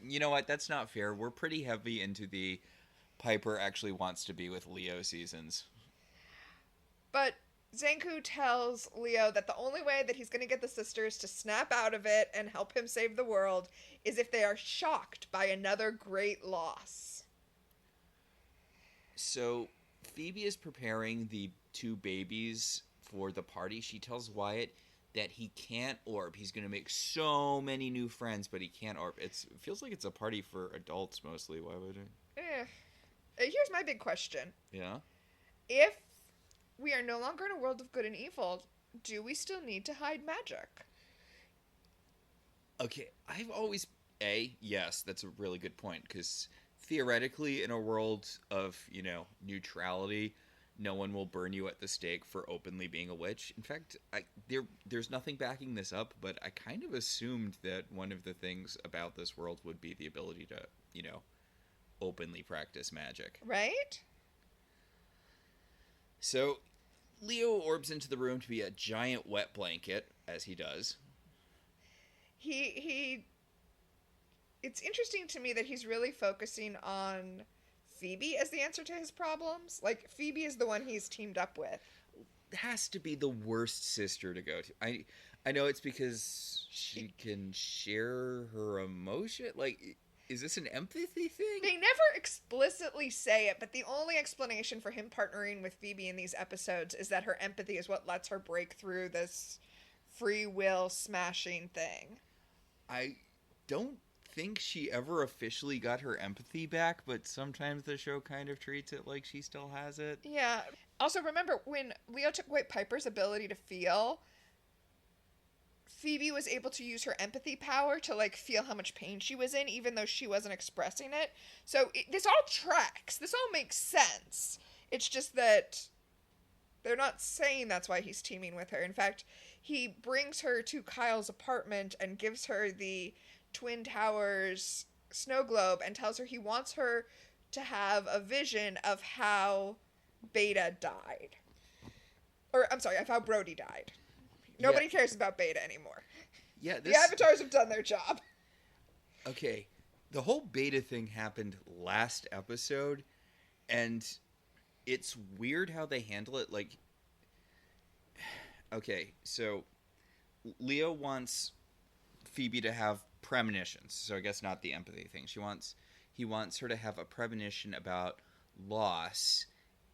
[SPEAKER 1] You know what? That's not fair. We're pretty heavy into the Piper actually wants to be with Leo seasons.
[SPEAKER 2] But Zanku tells Leo that the only way that he's going to get the sisters to snap out of it and help him save the world is if they are shocked by another great loss.
[SPEAKER 1] So, Phoebe is preparing the two babies for the party. She tells Wyatt that he can't orb. He's going to make so many new friends, but he can't orb. It feels like it's a party for adults mostly. Why would it?
[SPEAKER 2] Here's my big question.
[SPEAKER 1] Yeah?
[SPEAKER 2] If we are no longer in a world of good and evil, do we still need to hide magic?
[SPEAKER 1] Okay, I've always... yes, that's a really good point, because theoretically, in a world of, neutrality, no one will burn you at the stake for openly being a witch. In fact, there's nothing backing this up, but I kind of assumed that one of the things about this world would be the ability to, openly practice magic.
[SPEAKER 2] Right?
[SPEAKER 1] So, Leo orbs into the room to be a giant wet blanket, as he does.
[SPEAKER 2] It's interesting to me that he's really focusing on Phoebe as the answer to his problems. Like, Phoebe is the one he's teamed up with.
[SPEAKER 1] It has to be the worst sister to go to. I know it's because she can share her emotion. Like, Is this an empathy thing?
[SPEAKER 2] They never explicitly say it, but the only explanation for him partnering with Phoebe in these episodes is that her empathy is what lets her break through this free will smashing thing.
[SPEAKER 1] I don't think she ever officially got her empathy back, but sometimes the show kind of treats it like she still has it.
[SPEAKER 2] Yeah. Also, remember, when Leo took away Piper's ability to feel, Phoebe was able to use her empathy power to, like, feel how much pain she was in, even though she wasn't expressing it. So this all tracks. This all makes sense. It's just that they're not saying that's why he's teaming with her. In fact, he brings her to Kyle's apartment and gives her the Twin Towers snow globe and tells her he wants her to have a vision of how Beta died. Or, I'm sorry, of how Brody died. Nobody cares about Beta anymore.
[SPEAKER 1] Yeah,
[SPEAKER 2] The Avatars have done their job.
[SPEAKER 1] Okay, the whole Beta thing happened last episode, and it's weird how they handle it. Like, okay, so Leo wants Phoebe to have premonitions, so I guess not the empathy thing. He wants her to have a premonition about loss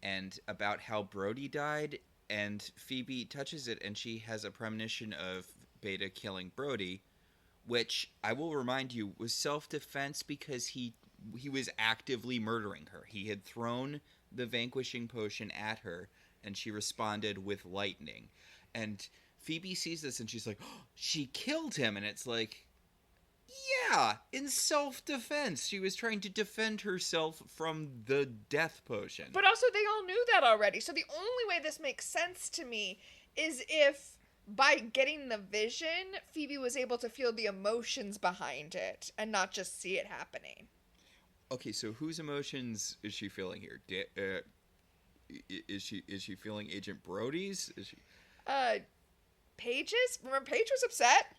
[SPEAKER 1] and about how Brody died. And Phoebe touches it, and she has a premonition of Beta killing Brody, which, I will remind you, was self-defense because he was actively murdering her. He had thrown the vanquishing potion at her, and she responded with lightning. And Phoebe sees this, and she's like, oh, she killed him! And it's like, yeah, in self-defense. She was trying to defend herself from the death potion.
[SPEAKER 2] But also, they all knew that already. So the only way this makes sense to me is if, by getting the vision, Phoebe was able to feel the emotions behind it and not just see it happening.
[SPEAKER 1] Okay, so whose emotions is she feeling here? Is she feeling Agent Brody's? Is she...
[SPEAKER 2] Paige's? Remember, Paige was upset?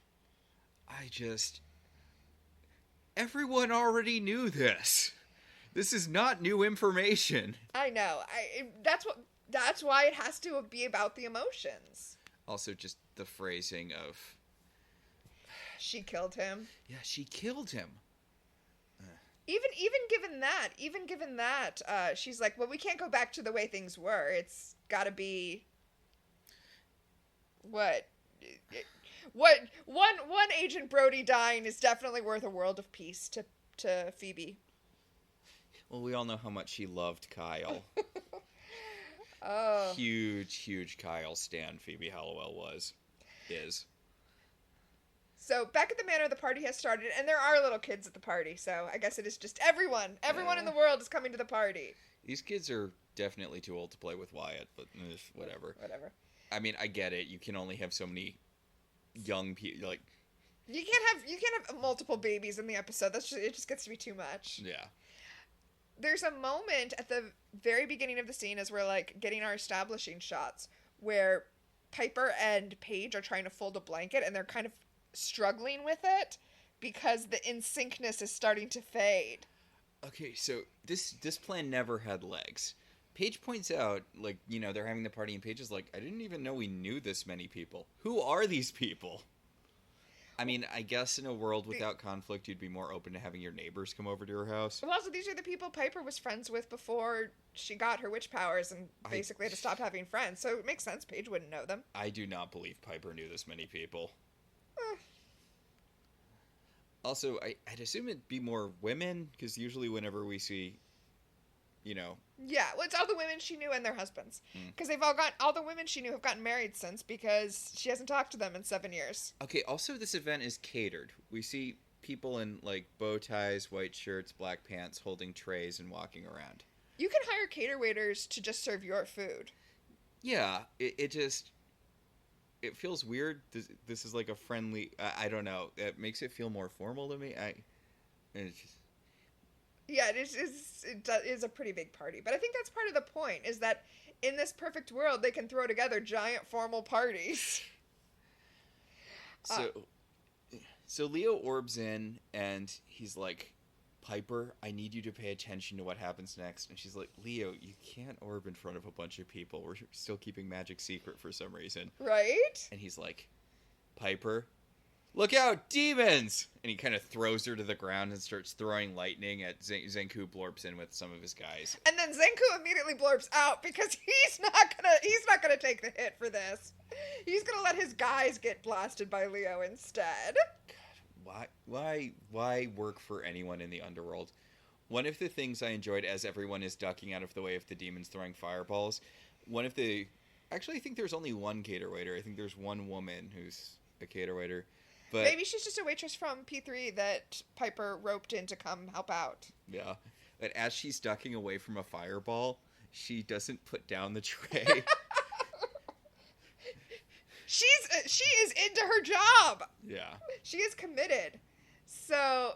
[SPEAKER 1] Everyone already knew this. This is not new information.
[SPEAKER 2] I know. That's why it has to be about the emotions.
[SPEAKER 1] Also, just the phrasing of...
[SPEAKER 2] She killed him.
[SPEAKER 1] Yeah, she killed him.
[SPEAKER 2] Even given that, she's like, well, we can't go back to the way things were. It's gotta be... What? One Agent Brody dying is definitely worth a world of peace to Phoebe.
[SPEAKER 1] Well, we all know how much she loved Kyle.
[SPEAKER 2] Oh.
[SPEAKER 1] Huge Kyle stan Phoebe Halliwell is.
[SPEAKER 2] So back at the Manor, the party has started, and there are little kids at the party. So I guess it is just everyone in the world is coming to the party.
[SPEAKER 1] These kids are definitely too old to play with Wyatt, but whatever.
[SPEAKER 2] Whatever.
[SPEAKER 1] I mean, I get it. You can only have so many young people. Like,
[SPEAKER 2] you can't have multiple babies in the episode. It just gets to be too much.
[SPEAKER 1] Yeah.
[SPEAKER 2] There's a moment at the very beginning of the scene as we're like getting our establishing shots where Piper and Paige are trying to fold a blanket and they're kind of struggling with it because the in-syncness is starting to fade.
[SPEAKER 1] Okay, so this plan never had legs. Paige points out, like, you know, they're having the party, and Paige is like, I didn't even know we knew this many people. Who are these people? I mean, I guess in a world without conflict, you'd be more open to having your neighbors come over to your house.
[SPEAKER 2] Well, also, these are the people Piper was friends with before she got her witch powers and basically had to stop having friends. So it makes sense Paige wouldn't know them.
[SPEAKER 1] I do not believe Piper knew this many people. Also, I'd assume it'd be more women, because usually whenever we see, you know...
[SPEAKER 2] Yeah, well, it's all the women she knew and their husbands. Because all the women she knew have gotten married since, because she hasn't talked to them in 7 years.
[SPEAKER 1] Okay, also this event is catered. We see people in, like, bow ties, white shirts, black pants, holding trays and walking around.
[SPEAKER 2] You can hire cater waiters to just serve your food.
[SPEAKER 1] Yeah, it just... It feels weird. This is like a friendly... I don't know. It makes it feel more formal to me. It's just...
[SPEAKER 2] Yeah, it is a pretty big party. But I think that's part of the point, is that in this perfect world, they can throw together giant formal parties.
[SPEAKER 1] So Leo orbs in, and he's like, Piper, I need you to pay attention to what happens next. And she's like, Leo, you can't orb in front of a bunch of people. We're still keeping magic secret for some reason.
[SPEAKER 2] Right?
[SPEAKER 1] And he's like, Piper, look out, demons! And he kind of throws her to the ground and starts throwing lightning at Zenku. Blorps in with some of his guys.
[SPEAKER 2] And then Zenku immediately blurps out because he's not gonna take the hit for this. He's gonna let his guys get blasted by Leo instead.
[SPEAKER 1] God, why work for anyone in the underworld? One of the things I enjoyed as everyone is ducking out of the way of the demons throwing fireballs, actually I think there's only one cater waiter. I think there's one woman who's a cater waiter. But
[SPEAKER 2] maybe she's just a waitress from P3 that Piper roped in to come help out.
[SPEAKER 1] Yeah. But as she's ducking away from a fireball, she doesn't put down the tray.
[SPEAKER 2] She is into her job.
[SPEAKER 1] Yeah.
[SPEAKER 2] She is committed. So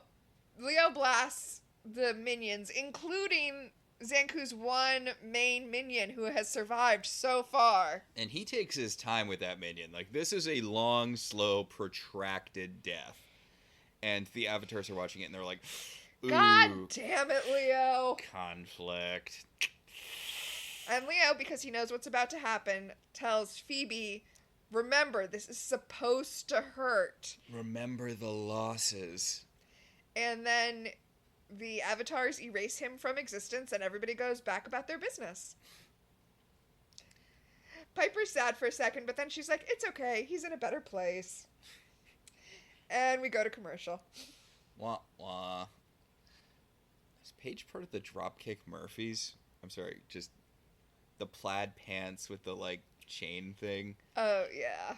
[SPEAKER 2] Leo blasts the minions, including Zanku's one main minion who has survived so far.
[SPEAKER 1] And he takes his time with that minion. Like, this is a long, slow, protracted death. And the avatars are watching it and they're like, ooh,
[SPEAKER 2] God damn it, Leo.
[SPEAKER 1] Conflict.
[SPEAKER 2] And Leo, because he knows what's about to happen, tells Phoebe, remember, this is supposed to hurt.
[SPEAKER 1] Remember the losses.
[SPEAKER 2] And then the avatars erase him from existence and everybody goes back about their business. Piper's sad for a second, but then she's like, it's okay, he's in a better place. And we go to commercial.
[SPEAKER 1] Wah, wah. Is Paige part of the Dropkick Murphys? I'm sorry, just the plaid pants with the, like, chain thing.
[SPEAKER 2] Oh, yeah.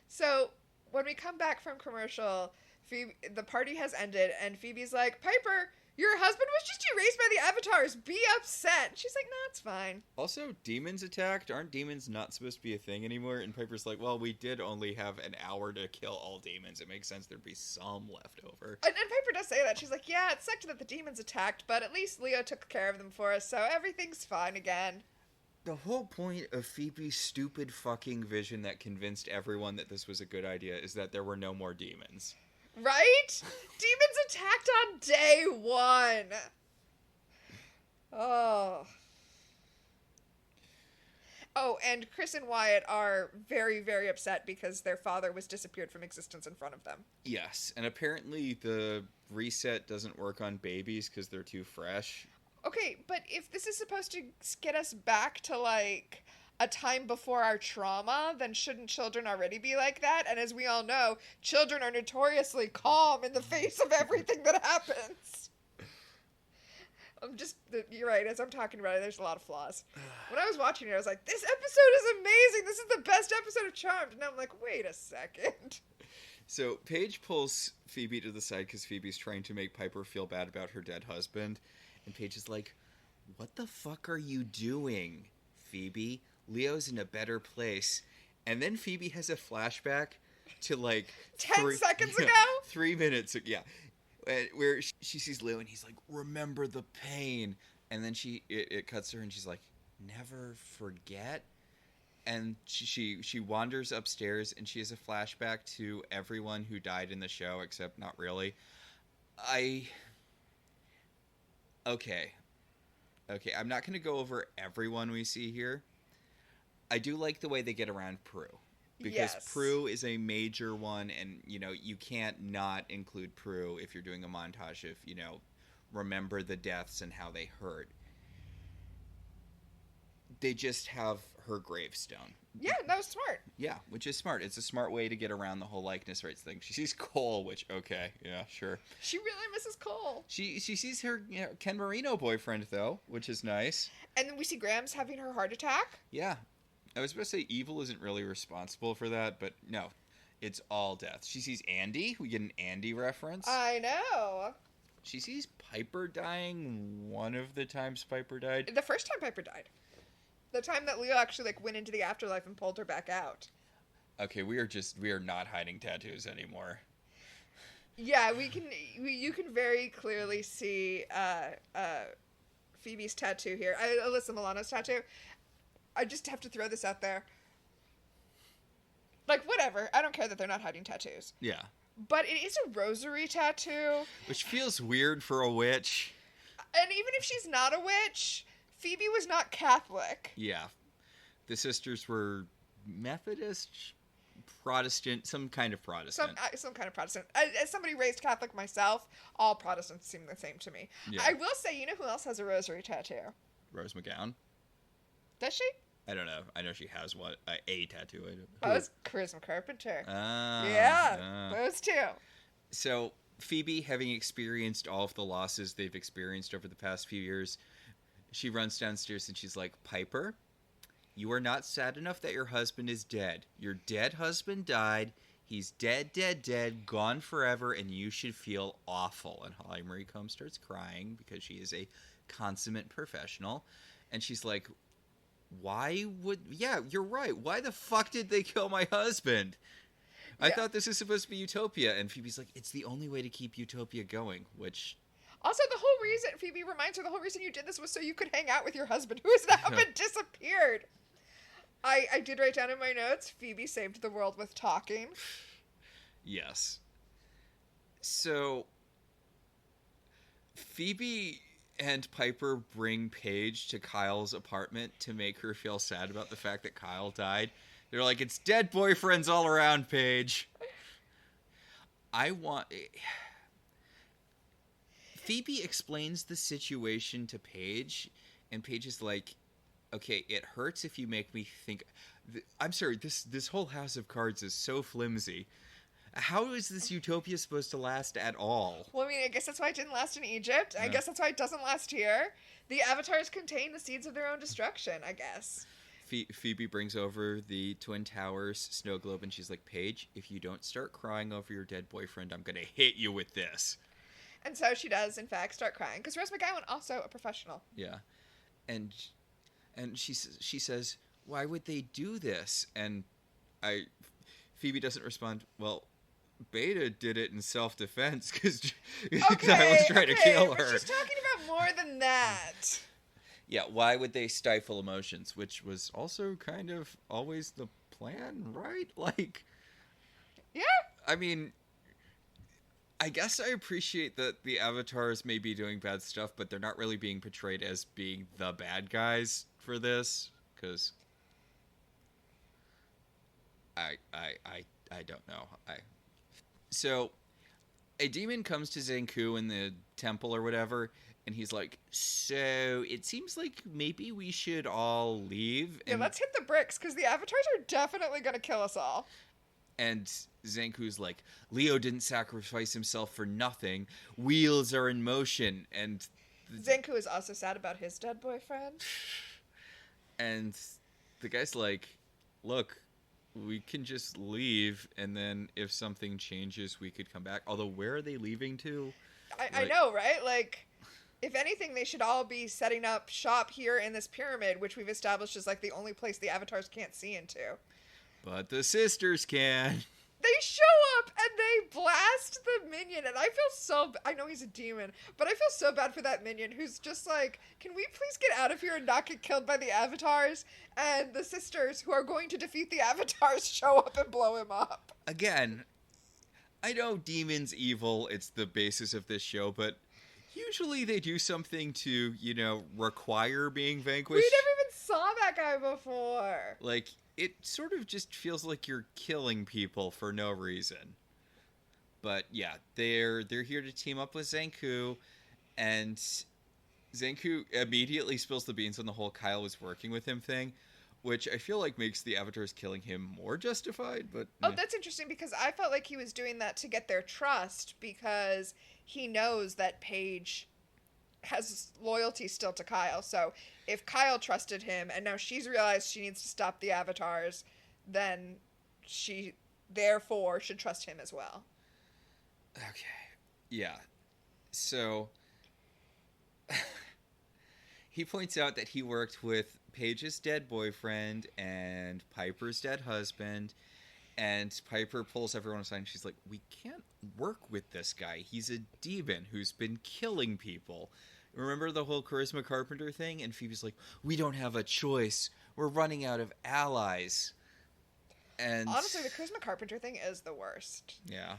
[SPEAKER 2] So, when we come back from commercial, Phoebe, the party has ended, and Phoebe's like, Piper, your husband was just erased by the avatars. Be upset. She's like, no, it's fine.
[SPEAKER 1] Also, demons attacked. Aren't demons not supposed to be a thing anymore? And Piper's like, well, we did only have an hour to kill all demons. It makes sense there'd be some left over.
[SPEAKER 2] And Piper does say that. She's like, yeah, it sucked that the demons attacked, but at least Leo took care of them for us, so everything's fine again.
[SPEAKER 1] The whole point of Phoebe's stupid fucking vision that convinced everyone that this was a good idea is that there were no more demons.
[SPEAKER 2] Right? Demons attacked on day one. Oh. Oh, and Chris and Wyatt are very, very upset because their father was disappeared from existence in front of them.
[SPEAKER 1] Yes, and apparently the reset doesn't work on babies because they're too fresh.
[SPEAKER 2] Okay, but if this is supposed to get us back to, like, a time before our trauma, then shouldn't children already be like that? And as we all know, children are notoriously calm in the face of everything that happens. You're right, as I'm talking about it, there's a lot of flaws. When I was watching it, I was like, this episode is amazing! This is the best episode of Charmed! And I'm like, wait a second.
[SPEAKER 1] So, Paige pulls Phoebe to the side because Phoebe's trying to make Piper feel bad about her dead husband. And Paige is like, what the fuck are you doing, Phoebe? Leo's in a better place. And then Phoebe has a flashback to, like,
[SPEAKER 2] 10 seconds ago?
[SPEAKER 1] 3 minutes, yeah. Where she sees Leo and he's like, remember the pain. And then it cuts her and she's like, never forget. And she wanders upstairs and she has a flashback to everyone who died in the show, except not really. Okay, I'm not going to go over everyone we see here. I do like the way they get around Prue. Because
[SPEAKER 2] yes.
[SPEAKER 1] Prue is a major one, and, you know, you can't not include Prue if you're doing a montage of, you know, remember the deaths and how they hurt. They just have her gravestone.
[SPEAKER 2] Yeah, that was smart.
[SPEAKER 1] Yeah, which is smart. It's a smart way to get around the whole likeness rights thing. She sees Cole, which, okay, yeah, sure.
[SPEAKER 2] She really misses Cole.
[SPEAKER 1] She sees her Ken Marino boyfriend, though, which is nice.
[SPEAKER 2] And then we see Graham's having her heart attack.
[SPEAKER 1] Yeah. I was about to say Evil isn't really responsible for that, but no. It's all death. She sees Andy. We get an Andy reference.
[SPEAKER 2] I know.
[SPEAKER 1] She sees Piper dying one of the times Piper died.
[SPEAKER 2] The first time Piper died. The time that Leo actually, like, went into the afterlife and pulled her back out.
[SPEAKER 1] Okay, we are not hiding tattoos anymore.
[SPEAKER 2] Yeah, you can very clearly see Phoebe's tattoo here. Alyssa Milano's tattoo. I just have to throw this out there. Like, whatever. I don't care that they're not hiding tattoos.
[SPEAKER 1] Yeah.
[SPEAKER 2] But it is a rosary tattoo.
[SPEAKER 1] Which feels weird for a witch.
[SPEAKER 2] And even if she's not a witch, Phoebe was not Catholic.
[SPEAKER 1] Yeah. The sisters were Methodist, Protestant, some kind of Protestant.
[SPEAKER 2] Some kind of Protestant. As somebody raised Catholic myself, all Protestants seem the same to me. Yeah. I will say, you know who else has a rosary tattoo?
[SPEAKER 1] Rose McGowan.
[SPEAKER 2] Does she?
[SPEAKER 1] I don't know. I know she has one. A tattoo.
[SPEAKER 2] It's Charisma Carpenter. Yeah, those two.
[SPEAKER 1] So Phoebe, having experienced all of the losses they've experienced over the past few years, she runs downstairs and she's like, Piper, you are not sad enough that your husband is dead. Your dead husband died. He's dead, dead, dead, gone forever, and you should feel awful. And Holly Marie Combs starts crying because she is a consummate professional. And she's like, yeah, you're right. Why the fuck did they kill my husband? I thought this was supposed to be Utopia. And Phoebe's like, it's the only way to keep Utopia going, which...
[SPEAKER 2] Also, the whole reason, Phoebe reminds her, the whole reason you did this was so you could hang out with your husband, who has now been disappeared. I did write down in my notes, Phoebe saved the world with talking.
[SPEAKER 1] Yes. So, Phoebe and Piper bring Paige to Kyle's apartment to make her feel sad about the fact that Kyle died. They're like, it's dead boyfriends all around, Paige. Phoebe explains the situation to Paige, and Paige is like, okay, it hurts if you make me think... I'm sorry, this whole house of cards is so flimsy. How is this utopia supposed to last at all?
[SPEAKER 2] Well, I mean, I guess that's why it didn't last in Egypt. I guess that's why it doesn't last here. The avatars contain the seeds of their own destruction, I guess.
[SPEAKER 1] Phoebe brings over the Twin Towers snow globe, and she's like, Paige, if you don't start crying over your dead boyfriend, I'm going to hit you with this.
[SPEAKER 2] And so she does, in fact, start crying. Because Rose McGowan, also a professional.
[SPEAKER 1] Yeah. And she says, why would they do this? And Phoebe doesn't respond, well, Beta did it in self-defense because I was trying to kill her.
[SPEAKER 2] She's talking about more than that.
[SPEAKER 1] Yeah, why would they stifle emotions? Which was also kind of always the plan, right? Like...
[SPEAKER 2] Yeah.
[SPEAKER 1] I mean... I guess I appreciate that the avatars may be doing bad stuff, but they're not really being portrayed as being the bad guys for this, because I don't know. So a demon comes to Zanku in the temple or whatever, and he's like, so it seems like maybe we should all leave.
[SPEAKER 2] Yeah, let's hit the bricks, because the avatars are definitely going to kill us all.
[SPEAKER 1] And Zanku's like, Leo didn't sacrifice himself for nothing. Wheels are in motion. And
[SPEAKER 2] Zanku is also sad about his dead boyfriend.
[SPEAKER 1] And the guy's like, look, we can just leave, and then if something changes, we could come back. Although, where are they leaving to?
[SPEAKER 2] I know, right? Like, if anything, they should all be setting up shop here in this pyramid, which we've established is like the only place the avatars can't see into.
[SPEAKER 1] But the sisters can.
[SPEAKER 2] They show up and they blast the minion, and I feel I know he's a demon, but I feel so bad for that minion who's just like, can we please get out of here and not get killed by the avatars? And the sisters who are going to defeat the avatars show up and blow him up.
[SPEAKER 1] Again, I know demons evil, it's the basis of this show, but usually they do something to, require being vanquished.
[SPEAKER 2] We never even saw that guy before.
[SPEAKER 1] Like, it sort of just feels like you're killing people for no reason. But yeah, they're here to team up with Zanku, and Zanku immediately spills the beans on the whole Kyle was working with him thing, which I feel like makes the avatars killing him more justified, but...
[SPEAKER 2] Oh, that's interesting, because I felt like he was doing that to get their trust, because he knows that Paige has loyalty still to Kyle, so if Kyle trusted him, and now she's realized she needs to stop the avatars, then she, therefore, should trust him as well.
[SPEAKER 1] Okay. Yeah. So, he points out that he worked with Paige's dead boyfriend and Piper's dead husband, and Piper pulls everyone aside, and she's like, we can't work with this guy. He's a demon who's been killing people. Remember the whole Charisma Carpenter thing? And Phoebe's like, we don't have a choice. We're running out of allies. And
[SPEAKER 2] honestly, the Charisma Carpenter thing is the worst.
[SPEAKER 1] Yeah.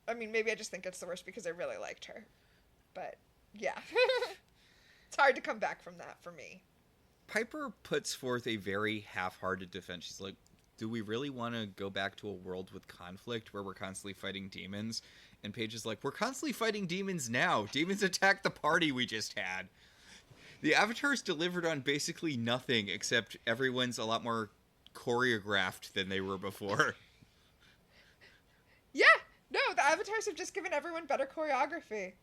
[SPEAKER 2] I mean, maybe I just think it's the worst because I really liked her. But, yeah. It's hard to come back from that for me.
[SPEAKER 1] Piper puts forth a very half-hearted defense. She's like, do we really want to go back to a world with conflict where we're constantly fighting demons? And Paige is like, we're constantly fighting demons now. Demons attacked the party we just had. The Avatars delivered on basically nothing, except everyone's a lot more choreographed than they were before.
[SPEAKER 2] Yeah, no, the Avatars have just given everyone better choreography.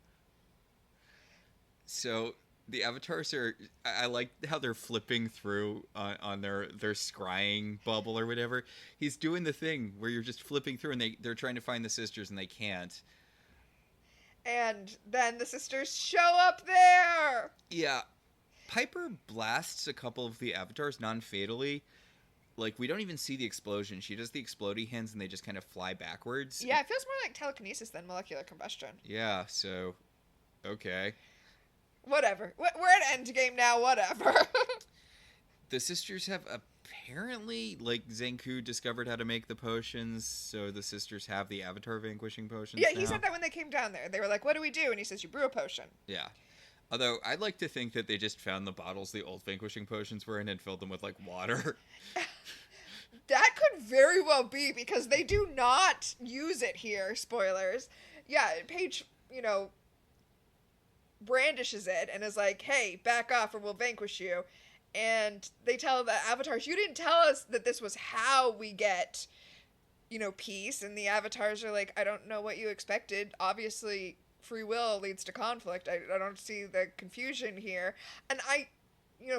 [SPEAKER 1] So the Avatars are, I like how they're flipping through on their scrying bubble or whatever. He's doing the thing where you're just flipping through and they're trying to find the sisters and they can't.
[SPEAKER 2] And then the sisters show up there!
[SPEAKER 1] Yeah. Piper blasts a couple of the Avatars non-fatally. Like, we don't even see the explosion. She does the explodey hands and they just kind of fly backwards.
[SPEAKER 2] Yeah, it feels more like telekinesis than molecular combustion.
[SPEAKER 1] Yeah, so, okay.
[SPEAKER 2] Whatever. We're at Endgame now, whatever.
[SPEAKER 1] The sisters have apparently, like, Zanku discovered how to make the potions, so the sisters have the Avatar vanquishing potions
[SPEAKER 2] Yeah,
[SPEAKER 1] now.
[SPEAKER 2] he said that when they came down there. They were like, what do we do? And he says, you brew a potion.
[SPEAKER 1] Yeah. Although, I'd like to think that they just found the bottles the old vanquishing potions were in and filled them with, like, water.
[SPEAKER 2] That could very well be, because they do not use it here. Spoilers. Yeah, Paige, brandishes it and is like, hey, back off or we'll vanquish you. And they tell the Avatars, you didn't tell us that this was how we get, peace. And the Avatars are like, I don't know what you expected. Obviously, free will leads to conflict. I don't see the confusion here. And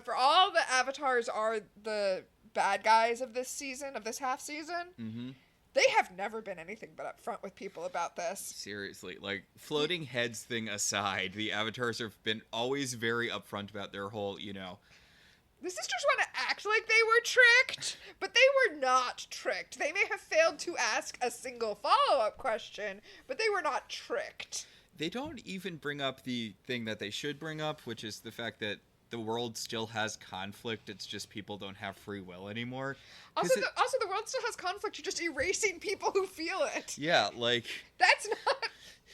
[SPEAKER 2] for all the Avatars are the bad guys of this season, of this half season,
[SPEAKER 1] Mm-hmm.
[SPEAKER 2] they have never been anything but upfront with people about this.
[SPEAKER 1] Seriously, like, floating heads thing aside, the Avatars have been always very upfront about their whole,
[SPEAKER 2] The sisters want to act like they were tricked, but they were not tricked. They may have failed to ask a single follow-up question, but they were not tricked.
[SPEAKER 1] They don't even bring up the thing that they should bring up, which is the fact that the world still has conflict. It's just people don't have free will anymore.
[SPEAKER 2] Also, the world still has conflict. You're just erasing people who feel it.
[SPEAKER 1] Yeah, like...
[SPEAKER 2] That's not...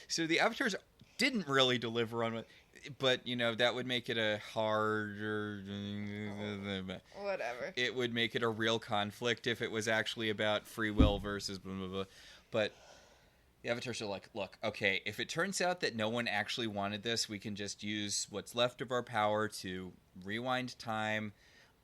[SPEAKER 1] So the Avatars didn't really deliver on what... But, that would make it a harder...
[SPEAKER 2] Whatever.
[SPEAKER 1] It would make it a real conflict if it was actually about free will versus blah, blah, blah. But the Avatars are like, look, okay, if it turns out that no one actually wanted this, we can just use what's left of our power to rewind time,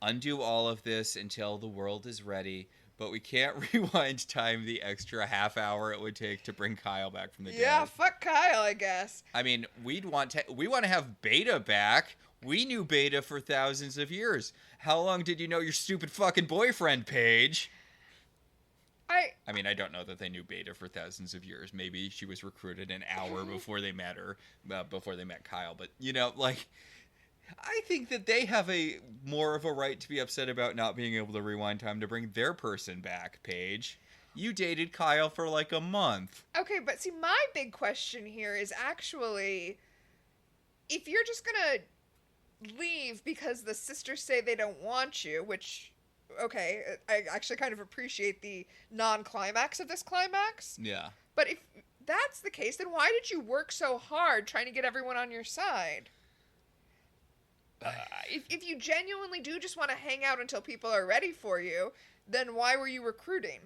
[SPEAKER 1] undo all of this until the world is ready. But we can't rewind time the extra half hour it would take to bring Kyle back from the dead.
[SPEAKER 2] Yeah, fuck Kyle, I guess.
[SPEAKER 1] I mean, we want to have Beta back. We knew Beta for thousands of years. How long did you know your stupid fucking boyfriend, Paige? I mean, I don't know that they knew Beta for thousands of years. Maybe she was recruited an hour before they met her, before they met Kyle. But, I think that they have more of a right to be upset about not being able to rewind time to bring their person back, Paige. You dated Kyle for like a month.
[SPEAKER 2] Okay, but see, my big question here is actually, if you're just gonna leave because the sisters say they don't want you, which, okay, I actually kind of appreciate the non-climax of this climax.
[SPEAKER 1] Yeah.
[SPEAKER 2] But if that's the case, then why did you work so hard trying to get everyone on your side? If you genuinely do just want to hang out until people are ready for you, then why were you recruiting?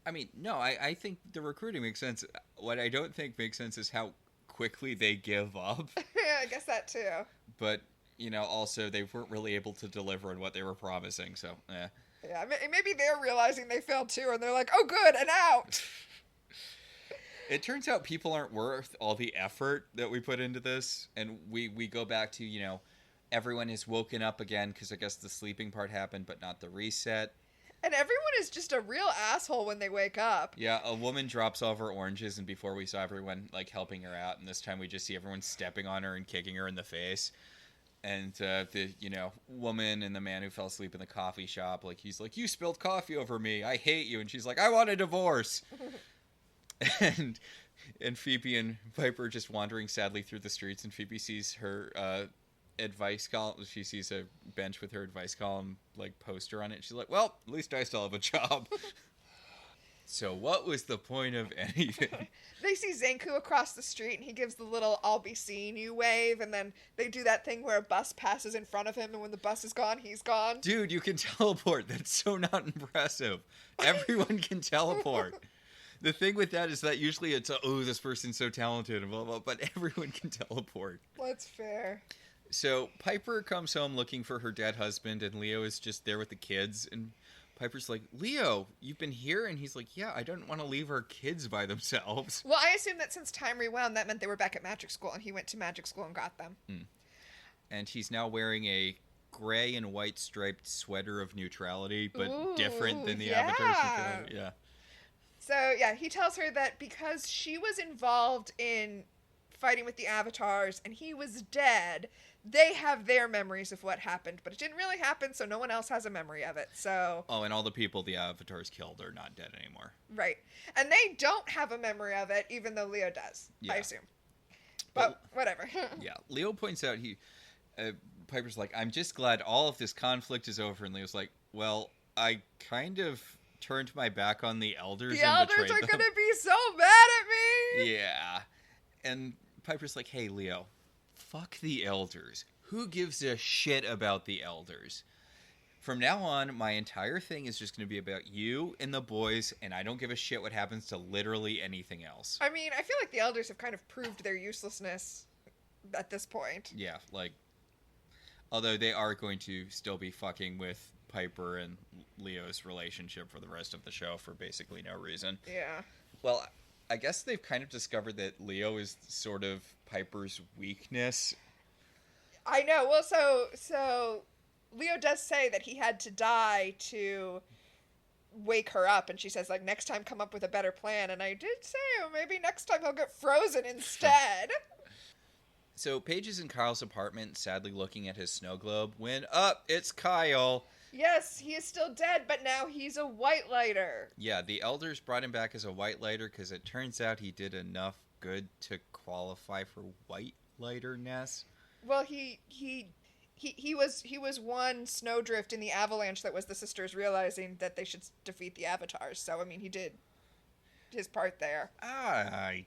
[SPEAKER 1] I mean, no, I think the recruiting makes sense. What I don't think makes sense is how quickly they give up.
[SPEAKER 2] Yeah, I guess that too.
[SPEAKER 1] But, also they weren't really able to deliver on what they were promising, so, eh.
[SPEAKER 2] Yeah, maybe they're realizing they failed too, and they're like, oh good, and out!
[SPEAKER 1] It turns out people aren't worth all the effort that we put into this, and we go back to, everyone is woken up again, because I guess the sleeping part happened, but not the reset.
[SPEAKER 2] And everyone is just a real asshole when they wake up.
[SPEAKER 1] Yeah, a woman drops all of her oranges, and before we saw everyone, helping her out, and this time we just see everyone stepping on her and kicking her in the face. And the, woman and the man who fell asleep in the coffee shop, he's like, you spilled coffee over me, I hate you. And she's like, I want a divorce. and Phoebe and Piper just wandering sadly through the streets, and Phoebe sees her advice column. She sees a bench with her advice column poster on it. She's like, well, at least I still have a job. So what was the point of anything?
[SPEAKER 2] They see Zanku across the street, and he gives the little "I'll be seeing you" wave, and then they do that thing where a bus passes in front of him, and when the bus is gone, he's gone.
[SPEAKER 1] Dude, you can teleport. That's so not impressive. Everyone can teleport. The thing with that is that usually it's, oh, this person's so talented, and blah, blah, but everyone can teleport.
[SPEAKER 2] That's fair.
[SPEAKER 1] So Piper comes home looking for her dead husband, and Leo is just there with the kids, and Piper's like, Leo, you've been here? And he's like, yeah, I don't want to leave our kids by themselves.
[SPEAKER 2] Well, I assume that since time rewound, that meant they were back at magic school, and he went to magic school and got them.
[SPEAKER 1] And he's now wearing a gray and white striped sweater of neutrality, but different than the avatars. Yeah.
[SPEAKER 2] So, yeah, he tells her that because she was involved in fighting with the avatars and he was dead, they have their memories of what happened, but it didn't really happen, so no one else has a memory of it. So
[SPEAKER 1] and all the people the avatars killed are not dead anymore.
[SPEAKER 2] Right. And they don't have a memory of it, even though Leo does, I assume. But whatever.
[SPEAKER 1] Yeah. Leo points out Piper's like, I'm just glad all of this conflict is over, and Leo's like, well, I kind of turned my back on the elders.
[SPEAKER 2] The elders are going to be so mad at me!
[SPEAKER 1] Yeah. And Piper's like, hey, Leo, fuck the elders. Who gives a shit about the elders? From now on, my entire thing is just going to be about you and the boys, and I don't give a shit what happens to literally anything else.
[SPEAKER 2] I mean, I feel like the elders have kind of proved their uselessness at this point.
[SPEAKER 1] Yeah, like, although they are going to still be fucking with Piper and Leo's relationship for the rest of the show for basically no reason.
[SPEAKER 2] Yeah.
[SPEAKER 1] Well, I guess they've kind of discovered that Leo is sort of Piper's weakness.
[SPEAKER 2] I know. Well, so Leo does say that he had to die to wake her up, and she says, like, next time come up with a better plan. And I did say, well, maybe next time he'll get frozen instead.
[SPEAKER 1] So Paige is in Kyle's apartment, sadly looking at his snow globe, when, it's Kyle.
[SPEAKER 2] Yes, he is still dead, but now he's a white lighter.
[SPEAKER 1] Yeah, the elders brought him back as a white lighter because it turns out he did enough good to qualify for white lighterness.
[SPEAKER 2] Well, he was one snowdrift in the avalanche that was the sisters realizing that they should defeat the avatars. So, I mean, he did his part there.
[SPEAKER 1] I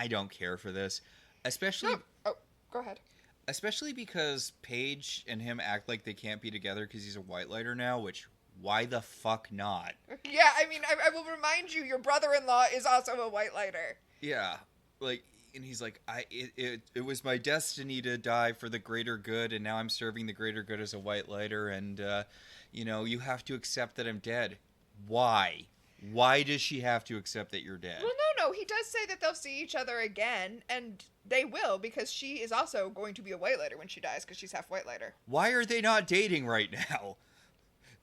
[SPEAKER 1] don't care for this. Especially...
[SPEAKER 2] Oh, go ahead.
[SPEAKER 1] Especially because Paige and him act like they can't be together because he's a white lighter now, which, why the fuck not?
[SPEAKER 2] Yeah, I mean, I will remind you, your brother-in-law is also a white lighter.
[SPEAKER 1] Yeah, like, and he's like, it was my destiny to die for the greater good, and now I'm serving the greater good as a white lighter, and, you have to accept that I'm dead. Why? Why does she have to accept that you're dead?
[SPEAKER 2] Well, no, he does say that they'll see each other again, and they will, because she is also going to be a white lighter when she dies, because she's half white lighter.
[SPEAKER 1] Why are they not dating right now?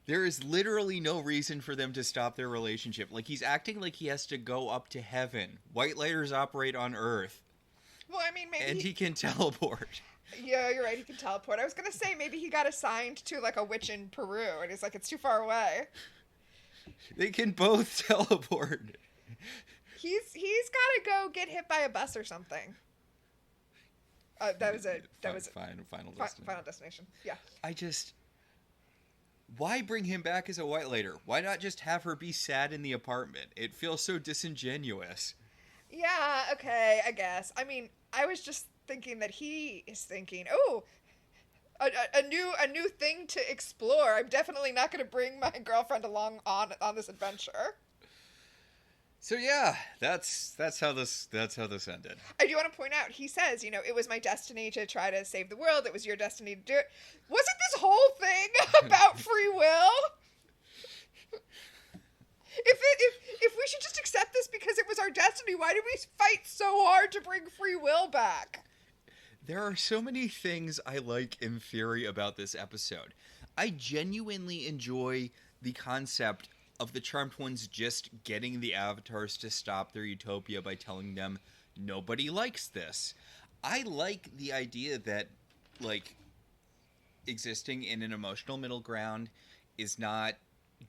[SPEAKER 1] There is literally no reason for them to stop their relationship. Like, he's acting like he has to go up to heaven. White lighters operate on Earth.
[SPEAKER 2] Well, I mean, maybe...
[SPEAKER 1] And he can teleport.
[SPEAKER 2] Yeah, you're right, he can teleport. I was going to say, maybe he got assigned to, like, a witch in Peru, and he's like, it's too far away.
[SPEAKER 1] They can both teleport.
[SPEAKER 2] He's got to go get hit by a bus or something. That was
[SPEAKER 1] Final Destination.
[SPEAKER 2] Final Destination. Yeah.
[SPEAKER 1] Why bring him back as a white lighter? Why not just have her be sad in the apartment? It feels so disingenuous.
[SPEAKER 2] Yeah, okay, I guess. I mean, I was just thinking that he is thinking, oh, a new thing to explore. I'm definitely not going to bring my girlfriend along on this adventure.
[SPEAKER 1] So yeah, that's how this ended.
[SPEAKER 2] I do want to point out, he says, it was my destiny to try to save the world. It was your destiny to do it. Wasn't this whole thing about free will? If we should just accept this because it was our destiny, why did we fight so hard to bring free will back?
[SPEAKER 1] There are so many things I like in theory about this episode. I genuinely enjoy the concept of the Charmed Ones just getting the avatars to stop their utopia by telling them nobody likes this. I like the idea that, like, existing in an emotional middle ground is not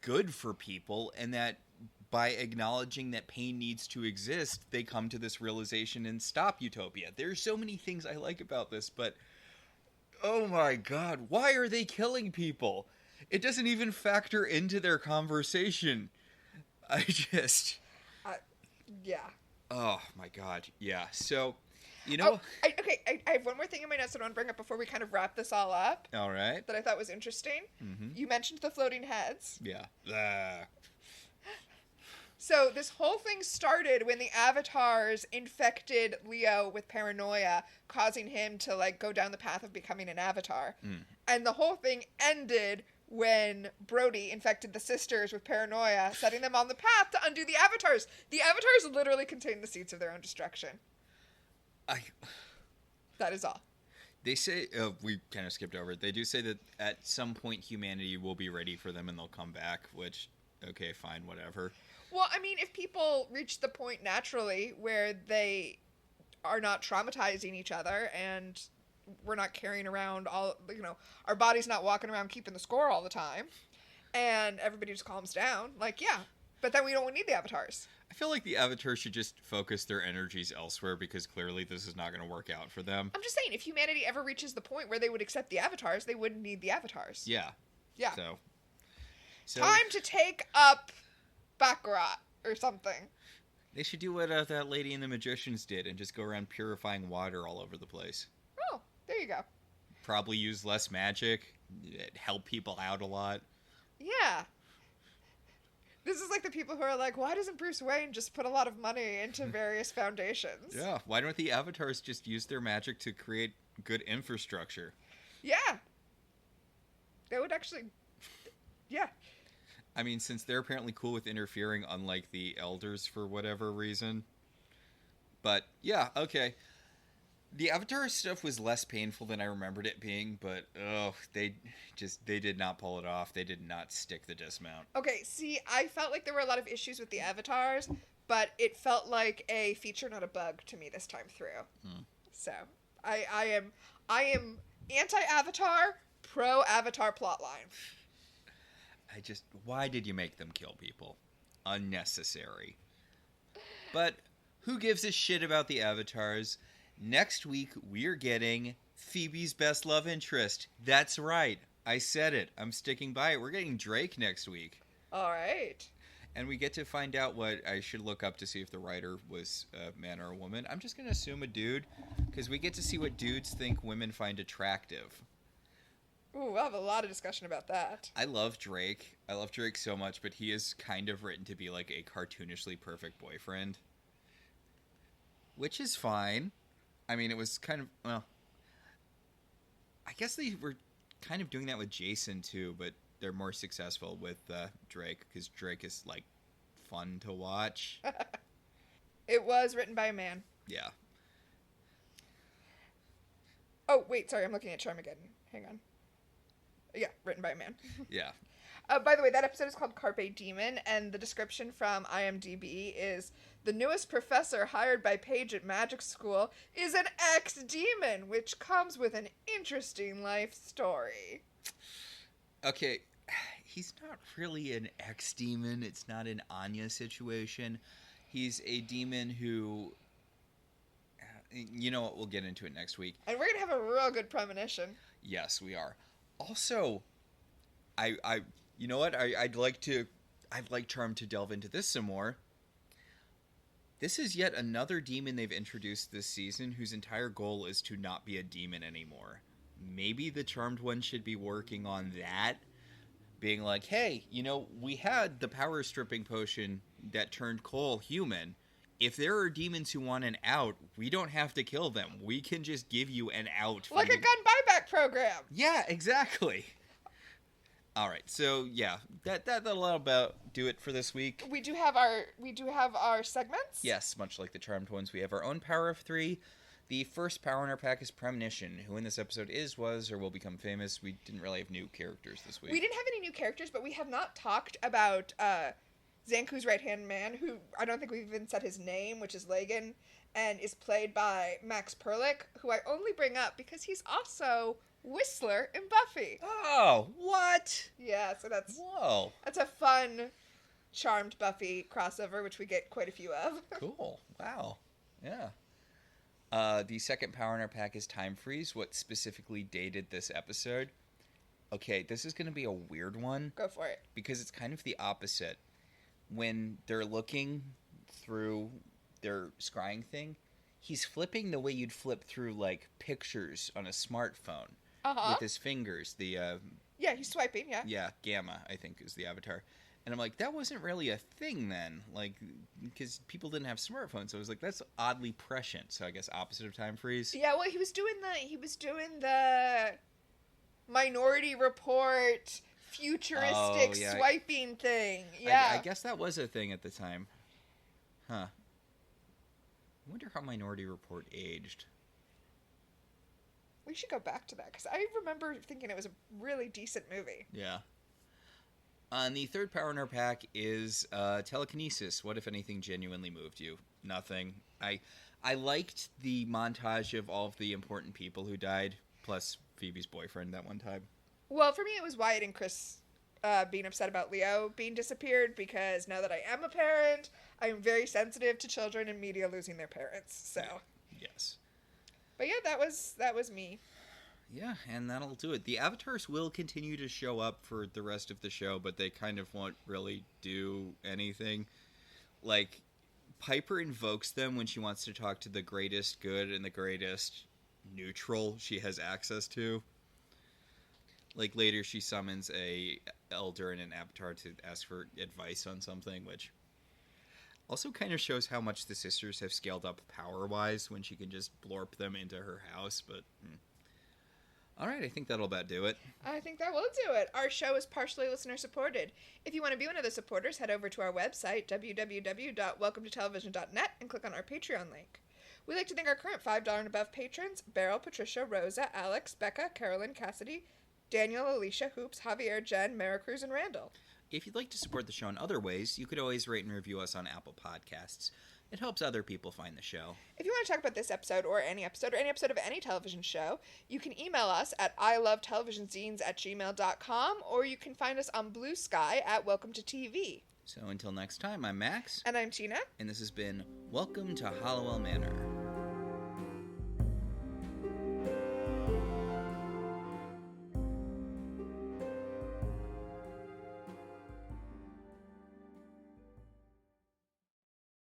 [SPEAKER 1] good for people, and that by acknowledging that pain needs to exist, they come to this realization and stop utopia. There's so many things I like about this, but oh my god, why are they killing people? It doesn't even factor into their conversation. I just...
[SPEAKER 2] Yeah.
[SPEAKER 1] Oh, my God. Yeah. So, you know...
[SPEAKER 2] I have one more thing in my notes that I want to bring up before we kind of wrap this all up.
[SPEAKER 1] All right.
[SPEAKER 2] That I thought was interesting.
[SPEAKER 1] Mm-hmm.
[SPEAKER 2] You mentioned the floating heads.
[SPEAKER 1] Yeah.
[SPEAKER 2] So this whole thing started when the Avatars infected Leo with paranoia, causing him to like go down the path of becoming an Avatar. And the whole thing ended when Brody infected the sisters with paranoia, setting them on the path to undo the Avatars. The Avatars literally contain the seeds of their own destruction. That is all.
[SPEAKER 1] They say, we kind of skipped over it. They do say that at some point humanity will be ready for them and they'll come back, which, okay, fine, whatever.
[SPEAKER 2] Well, I mean, if people reach the point naturally where they are not traumatizing each other and we're not carrying around all, our body's not walking around keeping the score all the time and everybody just calms down, like, yeah. But then we don't need the Avatars.
[SPEAKER 1] I feel like the Avatars should just focus their energies elsewhere because clearly this is not going to work out for them.
[SPEAKER 2] I'm just saying, if humanity ever reaches the point where they would accept the Avatars, they wouldn't need the Avatars.
[SPEAKER 1] Yeah.
[SPEAKER 2] Yeah.
[SPEAKER 1] So
[SPEAKER 2] time to take up Baccarat or something.
[SPEAKER 1] They should do what that lady and the magicians did and just go around purifying water all over the place.
[SPEAKER 2] Oh, there you go.
[SPEAKER 1] Probably use less magic, help people out a lot.
[SPEAKER 2] Yeah. This is like the people who are like, why doesn't Bruce Wayne just put a lot of money into various foundations?
[SPEAKER 1] Yeah, why don't the Avatars just use their magic to create good infrastructure?
[SPEAKER 2] Yeah. That would actually... Yeah.
[SPEAKER 1] I mean, since they're apparently cool with interfering, unlike the Elders for whatever reason. But, yeah, okay. The Avatar stuff was less painful than I remembered it being, but, they did not pull it off. They did not stick the dismount.
[SPEAKER 2] Okay, see, I felt like there were a lot of issues with the Avatars, but it felt like a feature, not a bug to me this time through. So, I am anti-Avatar, pro-Avatar plotline.
[SPEAKER 1] Why did you make them kill people? Unnecessary. But who gives a shit about the Avatars? Next week, we're getting Phoebe's best love interest. That's right. I said it. I'm sticking by it. We're getting Drake next week.
[SPEAKER 2] All right.
[SPEAKER 1] And we get to find out what I should look up to see if the writer was a man or a woman. I'm just going to assume a dude, because we get to see what dudes think women find attractive.
[SPEAKER 2] Ooh, we'll have a lot of discussion about that.
[SPEAKER 1] I love Drake. I love Drake so much, but he is kind of written to be like a cartoonishly perfect boyfriend. Which is fine. I mean, it was kind of, well, I guess they were kind of doing that with Jason too, but they're more successful with Drake, because Drake is, like, fun to watch.
[SPEAKER 2] It was written by a man.
[SPEAKER 1] Yeah.
[SPEAKER 2] Oh, wait, sorry, I'm looking at Charmageddon. Hang on. Yeah, written by a man.
[SPEAKER 1] Yeah.
[SPEAKER 2] By the way, that episode is called Carpe Demon, and the description from IMDb is, the newest professor hired by Paige at magic school is an ex-demon, which comes with an interesting life story.
[SPEAKER 1] Okay, he's not really an ex-demon. It's not an Anya situation. He's a demon who... You know what? We'll get into it next week.
[SPEAKER 2] And we're going to have a real good premonition.
[SPEAKER 1] Yes, we are. Also, you know what? I'd like Charm to delve into this some more. This is yet another demon they've introduced this season whose entire goal is to not be a demon anymore. Maybe the Charmed one should be working on that. Being like, hey, we had the power stripping potion that turned Cole human. If there are demons who want an out, we don't have to kill them. We can just give you an out.
[SPEAKER 2] Like a gun buyback program.
[SPEAKER 1] Yeah, exactly. All right, so yeah, that'll about do it for this week.
[SPEAKER 2] We do have our segments.
[SPEAKER 1] Yes, much like the Charmed ones, we have our own power of 3. The first power in our pack is Premonition, who in this episode was, or will become famous. We didn't really have new characters this week.
[SPEAKER 2] We didn't have any new characters, but we have not talked about Zanku's right-hand man, who I don't think we've even said his name, which is Lagan, and is played by Max Perlich, who I only bring up because he's also Whistler in Buffy.
[SPEAKER 1] Oh, what?
[SPEAKER 2] Yeah, so that's a fun Charmed Buffy crossover, which we get quite a few of.
[SPEAKER 1] Cool. Wow. Yeah. The second power in our pack is Time Freeze, what specifically dated this episode. Okay, this is going to be a weird one.
[SPEAKER 2] Go for it.
[SPEAKER 1] Because it's kind of the opposite. when they're looking through their scrying thing, he's flipping the way you'd flip through, like, pictures on a smartphone. With his fingers. Yeah,
[SPEAKER 2] he's swiping, yeah.
[SPEAKER 1] Yeah, Gamma, I think, is the avatar. And I'm like, that wasn't really a thing then. Like, because people didn't have smartphones. So I was like, that's oddly prescient. So I guess opposite of time freeze.
[SPEAKER 2] Yeah, well, he was doing the Minority Report futuristic swiping thing. Yeah.
[SPEAKER 1] I guess that was a thing at the time. Huh. I wonder how Minority Report aged.
[SPEAKER 2] We should go back to that, because I remember thinking it was a really decent movie.
[SPEAKER 1] Yeah. And the third power in our pack is telekinesis. What, if anything, genuinely moved you? Nothing. I liked the montage of all of the important people who died, plus Phoebe's boyfriend that one time.
[SPEAKER 2] Well, for me, it was Wyatt and Chris being upset about Leo being disappeared, because now that I am a parent, I am very sensitive to children and media losing their parents. So.
[SPEAKER 1] Yes.
[SPEAKER 2] But yeah, that was me.
[SPEAKER 1] Yeah, and that'll do it. The avatars will continue to show up for the rest of the show, but they kind of won't really do anything. Like, Piper invokes them when she wants to talk to the greatest good and the greatest neutral she has access to. Like, later she summons a elder and an avatar to ask for advice on something, which also kind of shows how much the sisters have scaled up power-wise when she can just blorp them into her house, but... All right, I think that'll about do it.
[SPEAKER 2] I think that will do it. Our show is partially listener-supported. If you want to be one of the supporters, head over to our website, www.welcometotelevision.net, and click on our Patreon link. We'd like to thank our current $5 and above patrons, Beryl, Patricia, Rosa, Alex, Becca, Carolyn, Cassidy, Daniel, Alicia, Hoops, Javier, Jen, Maricruz, and Randall.
[SPEAKER 1] If you'd like to support the show in other ways, you could always rate and review us on Apple Podcasts. It helps other people find the show.
[SPEAKER 2] If you want to talk about this episode or any episode of any television show, you can email us at ilovetelevisionzines@gmail.com, or you can find us on Blue Sky at Welcome to TV.
[SPEAKER 1] So until next time, I'm Max.
[SPEAKER 2] And I'm Tina.
[SPEAKER 1] And this has been Welcome to Halliwell Manor.